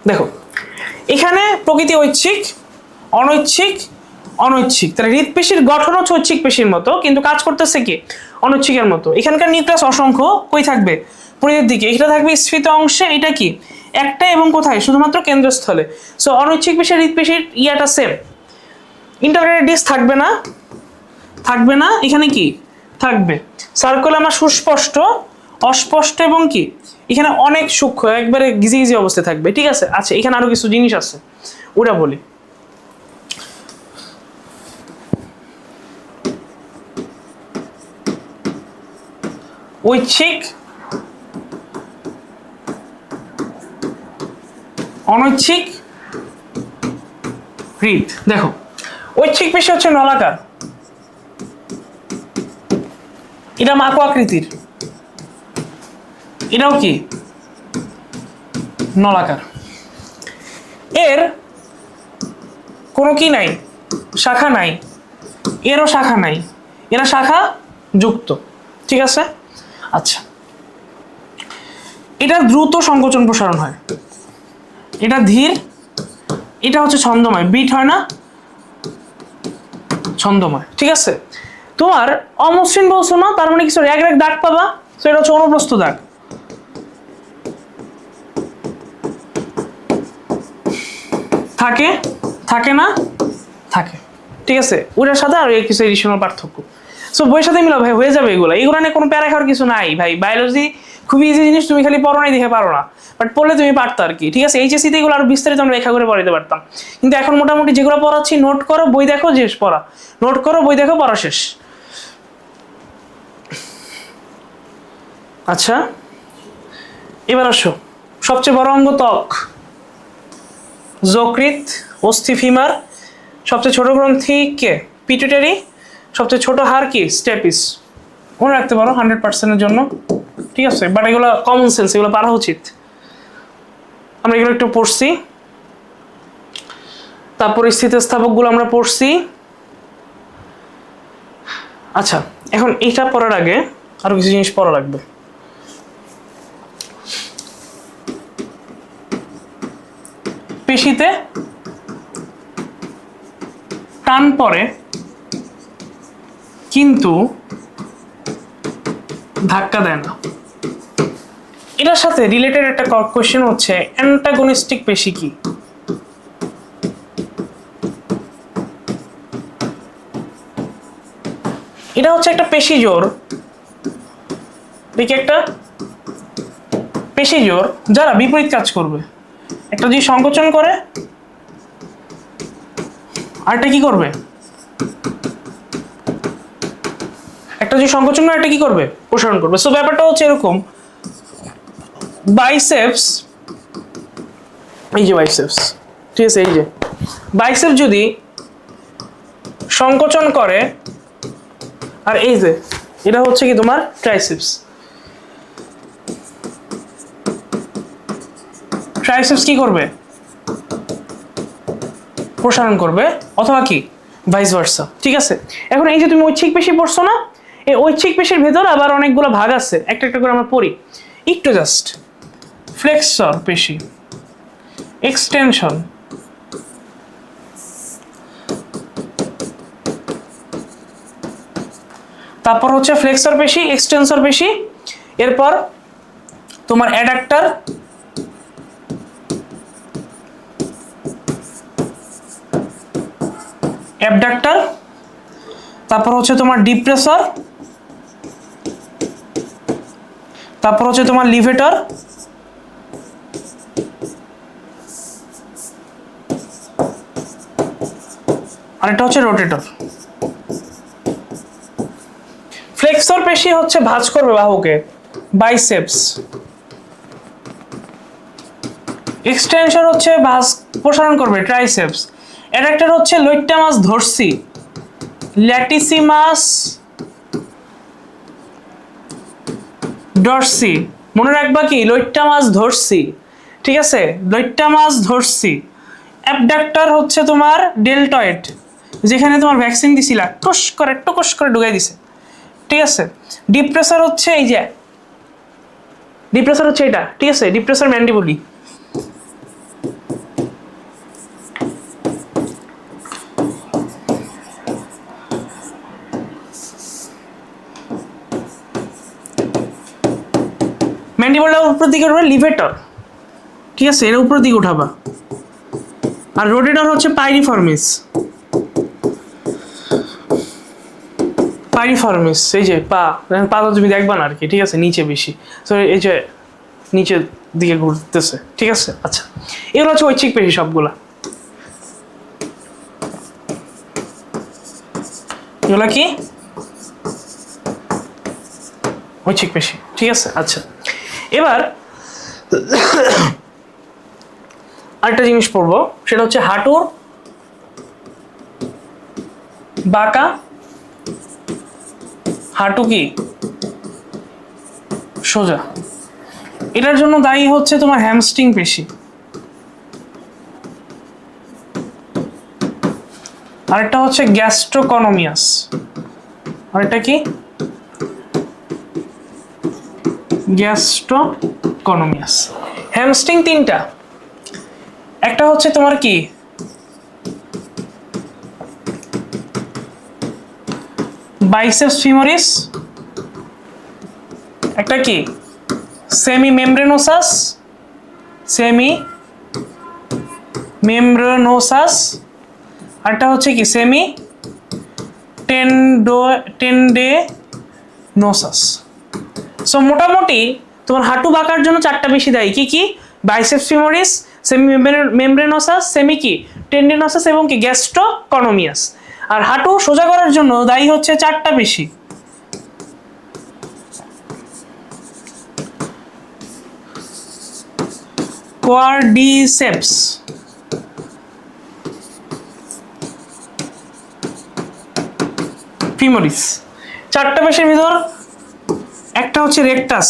দেখো। এখানে প্রকৃতি ঐচ্ছিক, অনৈচ্ছিক, অনৈচ্ছিক। তাহলে হৃৎপেশির গঠন হচ্ছে ঐচ্ছিক পেশির মতো, কিন্তু কাজ করতেছে কি অনৈচ্ছিকের মতো। এখানকার নিউক্লিয়াস অসংখ্য, কই থাকবে পরিধির দিকে, এটা থাকবে স্ফীত অংশে, এটা কি একটা, এবং কোথায় শুধুমাত্র কেন্দ্রস্থলে। সো অনৈচ্ছিক পেশি হৃৎপেশির ইয়াটা সেম। ইন্টারগ্রেটেড ডিস্ক থাকবে না, থাকবে না, এখানে কি থাকবে সার্কুলাম আর সুস্পষ্ট, অস্পষ্ট এবং কি এখানে অনেক সূক্ষ্ম, একবারে গিজি গিজি অবস্থায় থাকবে। ঠিক আছে, আচ্ছা এখানে আরো কিছু জিনিস আছে ওটা বলি। ঐচ্ছিক, অনৈচ্ছিক হৃদ। দেখো ঐচ্ছিক পেশি হচ্ছে নলাকার, এটা মাকো আকৃতির, এটাও কি নলাকার। এর কোনো কি নাই, শাখা নাই, এরও শাখা নাই, এরা শাখা যুক্ত। ঠিক আছে, আচ্ছা এটা দ্রুত সংকোচন প্রসারণ হয়, এটা ধীর, এটা হচ্ছে ছন্দময়, বিট হয় না, ছন্দময়। ঠিক আছে, তোমার অমসৃণ বলছো না, তার মানে কিছু র্যাগ র্যাগ দাগ পাবা, তো এটা হচ্ছে অনুপ্রস্থ দাগ। থাকে, থাকে না, থাকে। ঠিক আছে, ওটার সাথে আর কিছু এডিশনাল পার্থক্য। সো বইয়ের সাথে মিলা ভাই হয়ে যাবে এগুলো, এগুলো নিয়ে কোনো প্যারা খাওয়ার কিছু নাই ভাই। বায়োলজি খুবই ইজি জিনিস, তুমি খালি পড়ো নাই দেখে পারো না, বাট পড়লে তুমি পারতো আর কি। ঠিক আছে, এইচএসসিতে এগুলো আরো বিস্তারিত আমরা লেখা করে পড়াইতে পারতাম, কিন্তু এখন মোটামুটি যেগুলো পড়াচ্ছি নোট করো, বই দেখো, শেষ পড়া, নোট করো, বই দেখো, পড়া শেষ। আচ্ছা এবার আসো, সবচেয়ে বড় অঙ্গ ত্বক, যকৃৎ, অস্থি, ফিমার। সবচেয়ে ছোট গ্রন্থি কে পিটুইটারি, সবচেয়ে ছোট হাড় কি স্টেপিস। মনে রাখতে পারো 100%-এর জন্য। ঠিক আছে, বাট এগুলো কমন সেন্স, এগুলো পারা উচিত। আমরা এগুলো একটু পড়ছি, তারপর স্থিতিস্থাপকগুলো আমরা পড়ছি। আচ্ছা এখন এইটা পড়ার আগে আরো কিছু জিনিস পড়া লাগবে। পেশিতে টান পড়ে কিন্তু ধাক্কা দেয় না। এটার সাথে রিলেটেড একটা কোশ্চেন হচ্ছে অ্যান্টাগনিস্টিক পেশি কি। এটা হচ্ছে একটা পেশি জোর, দেখি একটা পেশি জোর যারা বিপরীত কাজ করবে। একটা যদি সংকোচন করে, আরেকটা কি করবে, একটা যদি সংকোচন করে একটা কি করবে, প্রসারণ করবে। সো ব্যাপারটা হচ্ছে এরকম, বাইসেপস, এই যে বাইসেপস, ঠিক আছে, এই যে বাইসেপস যদি সংকোচন করে, আর এই যে এটা হচ্ছে কি তোমার ট্রাইসেপস, ট্রাইসেপস কি করবে, প্রসারণ করবে, অথবা কি ভাইস ভার্সা। ঠিক আছে, এখন এই যে তুমি ঐচ্ছিক পেশি পড়ছো না, এই ঐচ্ছিক পেশির ভেতর আবার অনেকগুলো ভাগ আছে, একটা একটা করে আমরা পড়ি একটু জাস্ট। ফ্লেক্সর পেশি, এক্সটেনশন, তারপর হচ্ছে ফ্লেক্সর পেশি, এক্সটেনসর পেশি, এরপর তোমার অ্যাডাক্টর, অ্যাবডাক্টর, তারপর হচ্ছে তোমার ডিপ্রেসর, তারপর হচ্ছে তোমার লিভেটর, আরেকটা হচ্ছে রোটেটর। ফ্লেক্সর পেশি হচ্ছে ভাঁজ করবে বাহুকে, বাইসেপস। এক্সটেনশন হচ্ছে ভাঁজ প্রসারণ করবে, ট্রাইসেপস। অ্যাডাক্টর হচ্ছে লইট্টা মাছ ধরছি, ল্যাটিসিমাস ডরসি, মনে রাখবা কি লইট্টা মাছ ধরছি, ঠিক আছে, লইট্টা মাছ ধরছি। অ্যাবডাক্টর হচ্ছে তোমার ডেলটয়েড, যেখানে তোমার ভ্যাকসিন দিছিলা টুকস করে ঢুকাই দিছে, ঠিক আছে। ডিপ্রেসর হচ্ছে এই যে, ডিপ্রেসর হচ্ছে এটা, ঠিক আছে, ডিপ্রেসর ম্যান্ডিবুলি। ম্যান্ডিবলটা উপরের দিকে উঠবে লিভেটর, ঠিক আছে, এর উপরের দিকে উঠাবা। আর রোটেটর হচ্ছে পাইরিফর্মিস, পাইরিফর্মিস এই যে পা তো তুমি দেখবা না আর কি, ঠিক আছে, নিচে বেশি, তো এই যে নিচের দিকে ঘুরতেছে, ঠিক আছে। আচ্ছা, এগুলো হচ্ছে ঐচ্ছিক পেশি সবগুলা, এগুলা কি ঐচ্ছিক পেশি, ঠিক আছে। আচ্ছা, এবার আরেকটা জিনিস পড়বো, সেটা হচ্ছে হাঁটুর বাঁকা, হাঁটু কি সোজা, এটার জন্য দায়ী হচ্ছে তোমার হ্যামস্ট্রিং পেশি। আরেকটা হচ্ছে গ্যাস্ট্রোকনোমিয়াস, আরেকটা কি গ্যাস্ট্রোকনোমিয়াস। হ্যামস্ট্রিং তিনটা, একটা হচ্ছে তোমার কি বাইসেপস ফিমোরিস, একটা কি সেমি মেমব্রেনোসাস, আরেকটা হচ্ছে কি সেমি টেন্ডেনোসাস। সো মোটামুটি তোমার হাঁটু বাঁকার জন্য চারটা বেশি দেয়, কি কি biceps femoris, semi membranosus, semi কি টেন্ডেনোসাস এবং কি গ্যাস্ট্রোকনোমিয়াস। আর হাঁটু সোজা করার জন্য দায়ী হচ্ছে চারটা বেশি, কোয়াড্রিসেপস, ফিমোরিস। চারটা পেশির ভিতর একটা হচ্ছে রেকটাস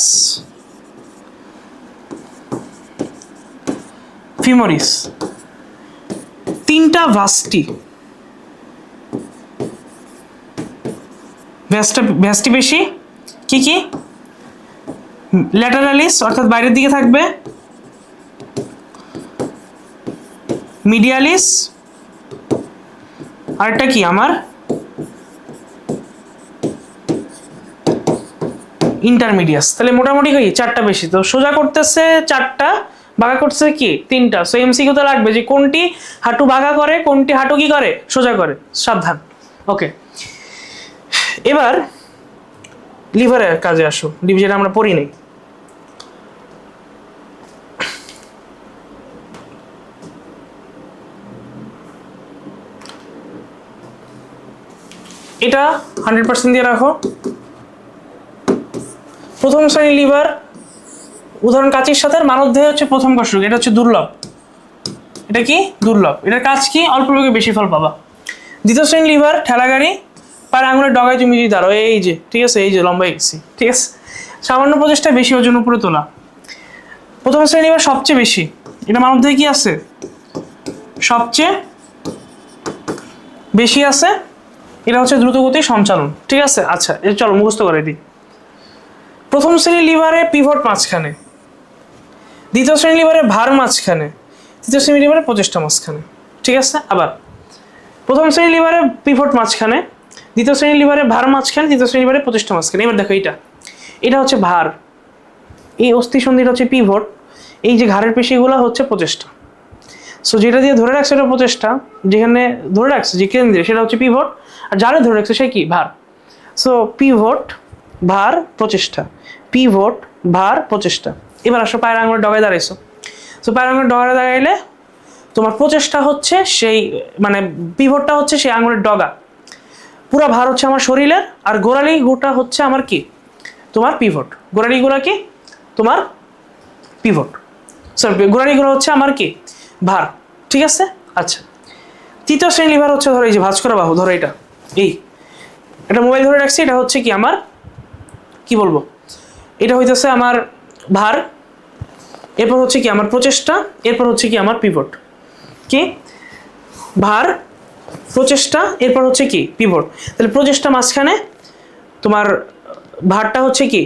ফিমোরিস, তিনটা ভাস্টি, ভ্যাস্টি পেশি কি কি ল্যাটারালিস অর্থাৎ বাইরের দিকে থাকবে, মিডিয়ালিস, আরেকটা কি আমার ইন্টারমিডিয়াস। তাহলে মোটামুটি কি চারটা বেশি, তো সোজা করতেছে চারটা, বাঁকা করতেছে কি তিনটা। সো এমসিকিউ তো লাগবে যে কোনটি হাঁটু বাঁকা করে, কোনটি হাঁটু কি করে সোজা করে, সাবধান। ওকে, এবার লিভারের কাজে আসো, যেটা আমরা পড়ি নাই। এটা 100% দিয়ে রাখো। প্রথম শ্রেণী লিভার, উদাহরণ কাচির সাথে মানবদেহে হচ্ছে প্রথম কোষরোগ, এটা হচ্ছে দুর্লভ, এটা কি দুর্লভ, এটার কাজ কি অল্প লোকে বেশি ফল পাবা। দ্বিতীয় শ্রেণী লিভার ঠেলাগাড়ি, পার আঙুলের ডগায় তুমি যদি দাঁড়ো, এই যে ঠিক আছে, এই যে লম্বাই গেছি, ঠিক আছে, সামান্য প্রচেষ্টা বেশি ওজন উপরে তোলা। প্রথম শ্রেণী লিভার সবচেয়ে বেশি, এটা মানবদেহে কি আছে সবচেয়ে বেশি আছে, এটা হচ্ছে দ্রুতগতির সঞ্চালন, ঠিক আছে। আচ্ছা, এটা চলো মুখস্থ করে দিই। প্রথম শ্রেণী লিভারে পিভট মাঝখানে, দ্বিতীয় শ্রেণী লিভারে ভার মাঝখানে, তৃতীয় শ্রেণী লিভারে প্রচেষ্টা মাঝখানে, ঠিক আছে। আবার প্রথম শ্রেণী লিভারে পিভট মাঝখানে, দ্বিতীয় শ্রেণী লিভারে ভার মাঝখানে, তৃতীয় শ্রেণী লিভারে প্রচেষ্টা মাঝখানে। এবার দেখো এটা হচ্ছে ভার, এই অস্থি সন্ধিটা হচ্ছে পিভট, এই যে ঘাড়ের পেশিগুলো হচ্ছে প্রচেষ্টা। সো যেটা দিয়ে ধরে রাখছে এটা প্রচেষ্টা, যেখানে ধরে রাখছে যে কেন্দ্রে সেটা হচ্ছে পিভট, আর যারা ধরে রাখছে সে কি ভার। সো পিভট ভার প্রচেষ্টা, পিভট ভার প্রচেষ্টা। এবার আসো পায়ের আঙুলের ডগায় দাঁড়াইছো, সো পায়ের আঙুলের ডগায় দাঁড়াইলে তোমার প্রচেষ্টা হচ্ছে সেই মানে পিভটটা হচ্ছে সেই আঙুলের ডগা, পুরো ভার হচ্ছে আমার শরীরের, আর গোড়ালি গোটা হচ্ছে আমার কি তোমার পিভট, গোড়ালিগুলো কি তোমার পিভট, সরি গোড়ালিগুলো হচ্ছে আমার কি ভার, ঠিক আছে। আচ্ছা, তৃতীয় শ্রেণী লিভার হচ্ছে ধরো এই যে ভাঁজ করা বাহু, ধরো এটা এই একটা মোবাইল ধরে রাখছি, এটা হচ্ছে কি আমার কি বলবো, এটা হইতেছে আমার ভার, এরপর হচ্ছে কি আমার প্রচেষ্টা, এরপর হচ্ছে কি আমার পিভট। কি ভার, প্রচেষ্টা, এরপর হচ্ছে কি পিভট। তাহলে প্রচেষ্টা মাঝখানে, তোমার ভারটা হচ্ছে কি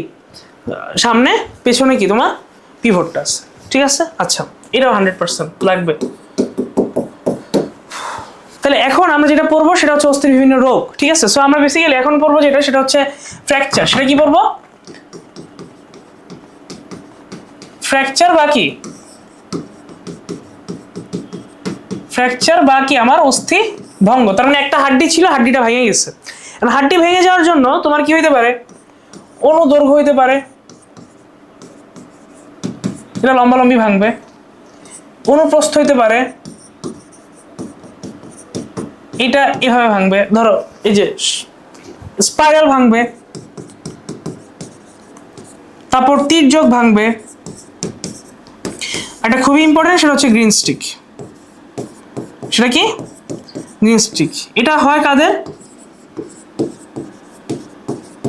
সামনে, পেছনে কি তোমার পিভটটা আছে। ঠিক আছে, আচ্ছা এটাও 100% লাগবে। তাহলে এখন আমরা যেটা পড়বো সেটা হচ্ছে অস্থির বিভিন্ন রোগ। ঠিক আছে, সো আমরা বেসিক্যালি এখন পড়বো যেটা, সেটা হচ্ছে ফ্র্যাকচার। সেটা কি পড়বো? ফ্র্যাকচার বা কি, ফ্র্যাকচার বা কি আমার অস্থি ভঙ্গ। তার মানে একটা হাড্ডি ছিল, হাড্ডিটা ভেঙে গেছে। হাড্ডি ভেঙে যাওয়ার জন্য তোমার কি হইতে পারে? অনুদৈর্ঘ্য হইতে পারে, এটা লম্বালম্বি ভাঙবে। অনুপ্রস্থ হইতে পারে, এটা এভাবে ভাঙবে, ধরো এই যে স্পাইরাল ভাঙবে। তারপর তির্যক ভাঙবে। এটা খুবই ইম্পর্টেন্ট, সেটা হচ্ছে গ্রিন স্টিক। সেটা কি? Green stick. এটা হয় কাদের?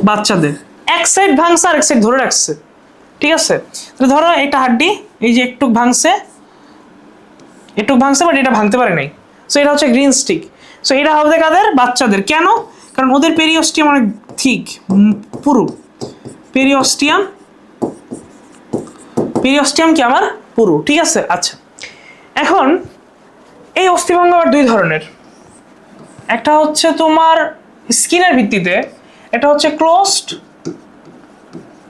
বাচ্চাদের। এক সাইড ভাঙছে আর এক সাইড ধরে রাখছে। ঠিক আছে, তাহলে ধরো একটা হাড্ডি এই যে একটু ভাঙছে, বাট এটা ভাঙতে পারে নাই, সো এটা হচ্ছে গ্রিন স্টিক। সো এটা হবে কাদের? বাচ্চাদের। কেন? কারণ ওদের পেরিওস্টিয়াম অনেক ঠিক, পুরু। পেরিওস্টিয়াম কি আমার পুরু। ঠিক আছে, আচ্ছা এখন এই অস্থিভঙ্গ আবার দুই ধরনের। একটা হচ্ছে তোমার স্কিনের ভিত্তিতে, এটা হচ্ছে ক্লোজড,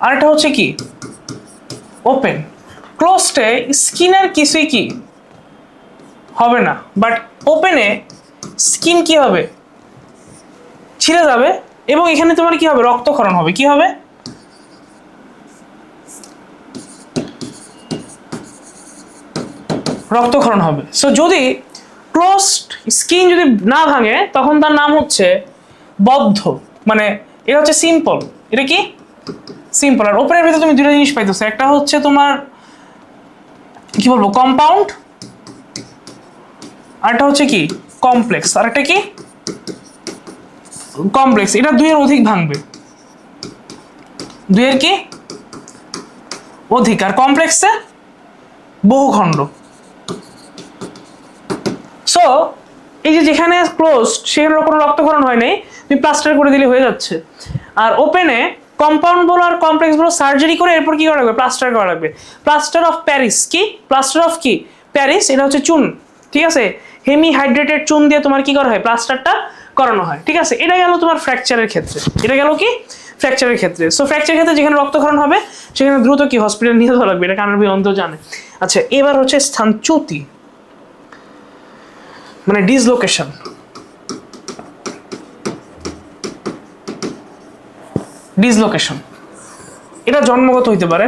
আর এটা হচ্ছে কি ওপেন। ক্লোজডে স্কিনের কিছুই কি হবে না, বাট ওপেনে স্কিন কি হবে? ছিঁড়ে যাবে, এবং এখানে তোমার কি হবে? রক্তক্ষরণ হবে। কি হবে? রক্তক্ষরণ হবে। সো যদি ক্লোজড স্কিন যদি না ভাঙে, তখন তার নাম হচ্ছে বদ্ধ, মানে এটা হচ্ছে সিম্পল। এটা কি সিম্পল। আর ওপেনের ভিতরে তুমি দুটো জিনিস পাইতেছো, একটা হচ্ছে তোমার কি বলবো কম্পাউন্ড, আর একটা হচ্ছে কি কমপ্লেক্স। আর একটা কি কমপ্লেক্স। এটা দুইয়ের অধিক ভাঙবে, দুইয়ের কি অধিক। আর কমপ্লেক্সে বহুখণ্ড। সো এই যে যেখানে ক্লোজড সেখানে কোনো রক্তক্ষরণ হয় নাই, তুমি প্লাস্টার করে দিলে হয়ে যাচ্ছে। আর ওপেনে কম্পাউন্ড বলো আর কমপ্লেক্স বলো সার্জারি করে এরপর কি করা লাগবে? প্লাস্টার করা লাগবে। Plaster of Paris. কি প্লাস্টার অফ কি প্যারিস? এটা হচ্ছে চুন। ঠিক আছে, হেমি হাইড্রেটেড চুন দিয়ে তোমার কি করা হয়? প্লাস্টারটা করানো হয়। ঠিক আছে, এটা গেল তোমার ফ্র্যাকচারের ক্ষেত্রে। এটা গেল কি ফ্র্যাকচারের ক্ষেত্রে। সো ফ্র্যাকচারের ক্ষেত্রে যেখানে রক্তক্ষরণ হবে সেখানে দ্রুত কি হসপিটাল নিয়ে যাওয়া লাগবে, এটা কানার অন্ত জানে। আচ্ছা, এবার হচ্ছে স্থানচ্যুতি, মানে ডিসলোকেশন। ডিসলোকেশন এটা জন্মগত হইতে পারে,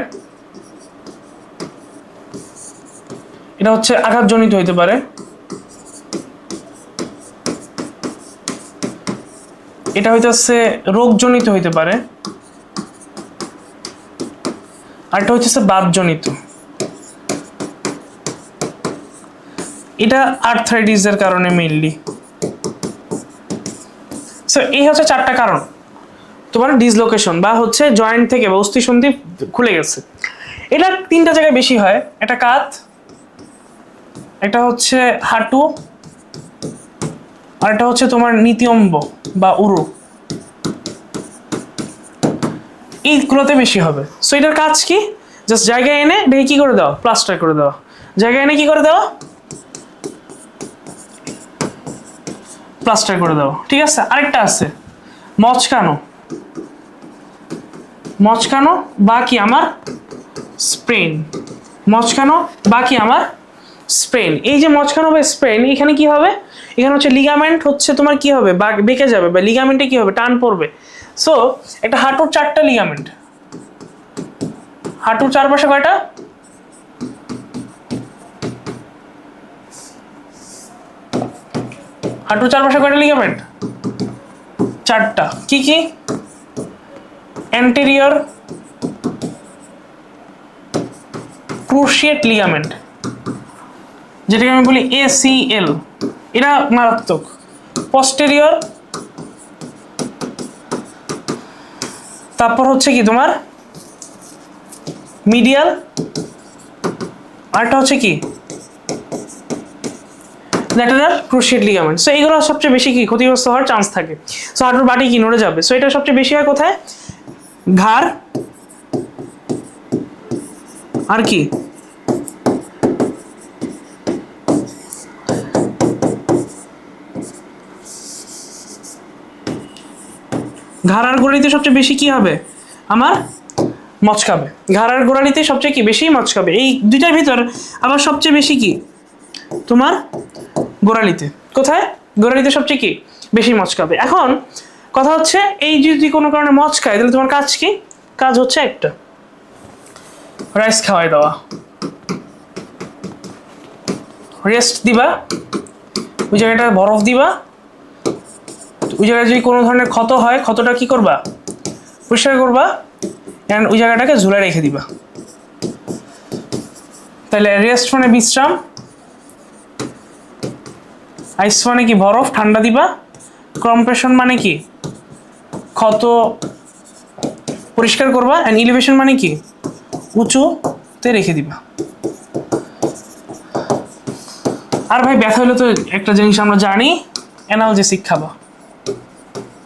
এটা হচ্ছে আঘাতজনিত হইতে পারে, এটা হইতেছে রোগজনিত হইতে পারে, আর এটা হচ্ছে বাতজনিত। এটা আর্থ্রাইটিসের কারণে মেইনলি। সো এই হচ্ছে চারটা কারণ তোমার ডিসলোকেশন, বা হচ্ছে জয়েন্ট থেকে বা অস্থিসন্ধি খুলে গেছে। এটা তিনটা জায়গায় বেশি হয়, একটা কাঁধ, এটা হচ্ছে হাঁটু, আর এটা হচ্ছে তোমার নিতম্ব বা উরু। এইগুলোতে বেশি হবে। সো এটার কাজ কি? জাস্ট জায়গায় এনে এটাকে কি করে দাও? প্লাস্টার করে দেওয়া। জায়গায় এনে কি করে দেওয়া? প্লাস্টার করে দাও। ঠিক আছে, আরেকটা আছে মচকানো। মচকানো বা কি আমার স্প্রেন। মচকানো বা কি আমার স্প্রেন। এই যে মচকানো বা স্প্রেন, এখানে কি হবে? এখানে হচ্ছে লিগামেন্ট হচ্ছে তোমার কি হবে? বেঁকে যাবে, বা লিগামেন্টে কি হবে? টান পড়বে। সো একটা হাঁটুর চারটা লিগামেন্ট। হাঁটুর চারপাশে কয়টা? হাঁটুর চারপাশে কয়টা লিগামেন্ট? চারটা। কি কি? অ্যান্টেরিয়র ক্রুশিয়েট লিগামেন্ট, যেটাকে আমি বলি ACL, এটা মারাত্মক। পস্টেরিয়র তারপর হচ্ছে কি তোমার মিডিয়াল, আরটা হচ্ছে কি ল্যাটারাল ক্রুশিয়েট লিগামেন্ট। সো এইগুলো সবচেয়ে বেশি কি ক্ষতিগ্রস্ত হওয়ার চান্স থাকে। সো হাঁটুর বাটি কি নড়ে যাবে। সো এটা সবচেয়ে বেশি হয় কোথায়? ঘাড় আর কি ঘাড় আর গোড়ালিতে সবচেয়ে বেশি কি হবে আমার মচকাবে। ঘাড় আর গোড়ালিতে সবচেয়ে কি বেশি মচকাবে। এই দুইটার ভিতর আবার সবচেয়ে বেশি কি তোমার গোড়ালিতে। কোথায়? গোড়ালিতে সবচেয়ে কি বেশি মচকাবে। এখন কথা হচ্ছে এই যদি কোনো কারণে মচকায় তাহলে তোমার কাজ কি? কাজ হচ্ছে একটা রাইস খাওয়াই দেওয়া, রেস্ট দিবা, ওই জায়গাটা বরফ দিবা, ওই জায়গায় যদি কোনো ধরনের ক্ষত হয় ক্ষতটা কি করবা? পরিষ্কার করবা, অ্যান্ড ওই জায়গাটাকে ঝুলে রেখে দিবা। তাহলে রেস্ট মানে বিশ্রাম, আইস মানে কি বরফ ঠান্ডা দিবা, কম্প্রেশন মানে কি ক্ষত পরিষ্কার করবা, অ্যান্ড ইলিভেশন মানে কি উঁচুতে রেখে দিবা। আর ভাই ব্যথা হলে তো একটা জিনিস আমরা জানি, অ্যানালজেসিক খাবা।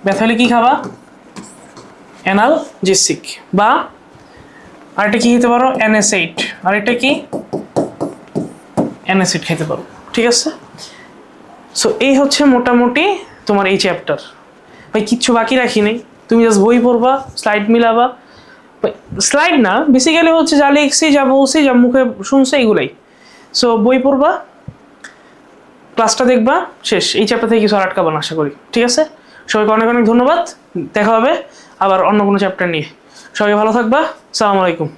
ব্যথা হলে কি খাবা? অ্যানালজেসিক, বা আরেকটা কি খেতে পারো? অ্যানেসেইড। আরেকটা কি? অ্যানেসেইড খেতে পারো। ঠিক আছে। সো এই হচ্ছে মোটামুটি তোমার এই চ্যাপ্টার। ভাই কিচ্ছু বাকি রাখি নেই, তুমি জাস্ট বই পড়বা, স্লাইড মিলাবা। স্লাইড না, বেসিক্যালি হচ্ছে যা লিখছি, যা বলছি, যা মুখে শুনছে এগুলাই। সো বই পড়বা, ক্লাসটা দেখবা, শেষ। এই চ্যাপ্টার থেকে কিছু আর আটকাবা না আশা করি। ঠিক আছে, সবাইকে অনেক অনেক ধন্যবাদ। দেখা হবে আবার অন্য কোনো চ্যাপ্টার নিয়ে। সবাই ভালো থাকবা। আসসালামু আলাইকুম।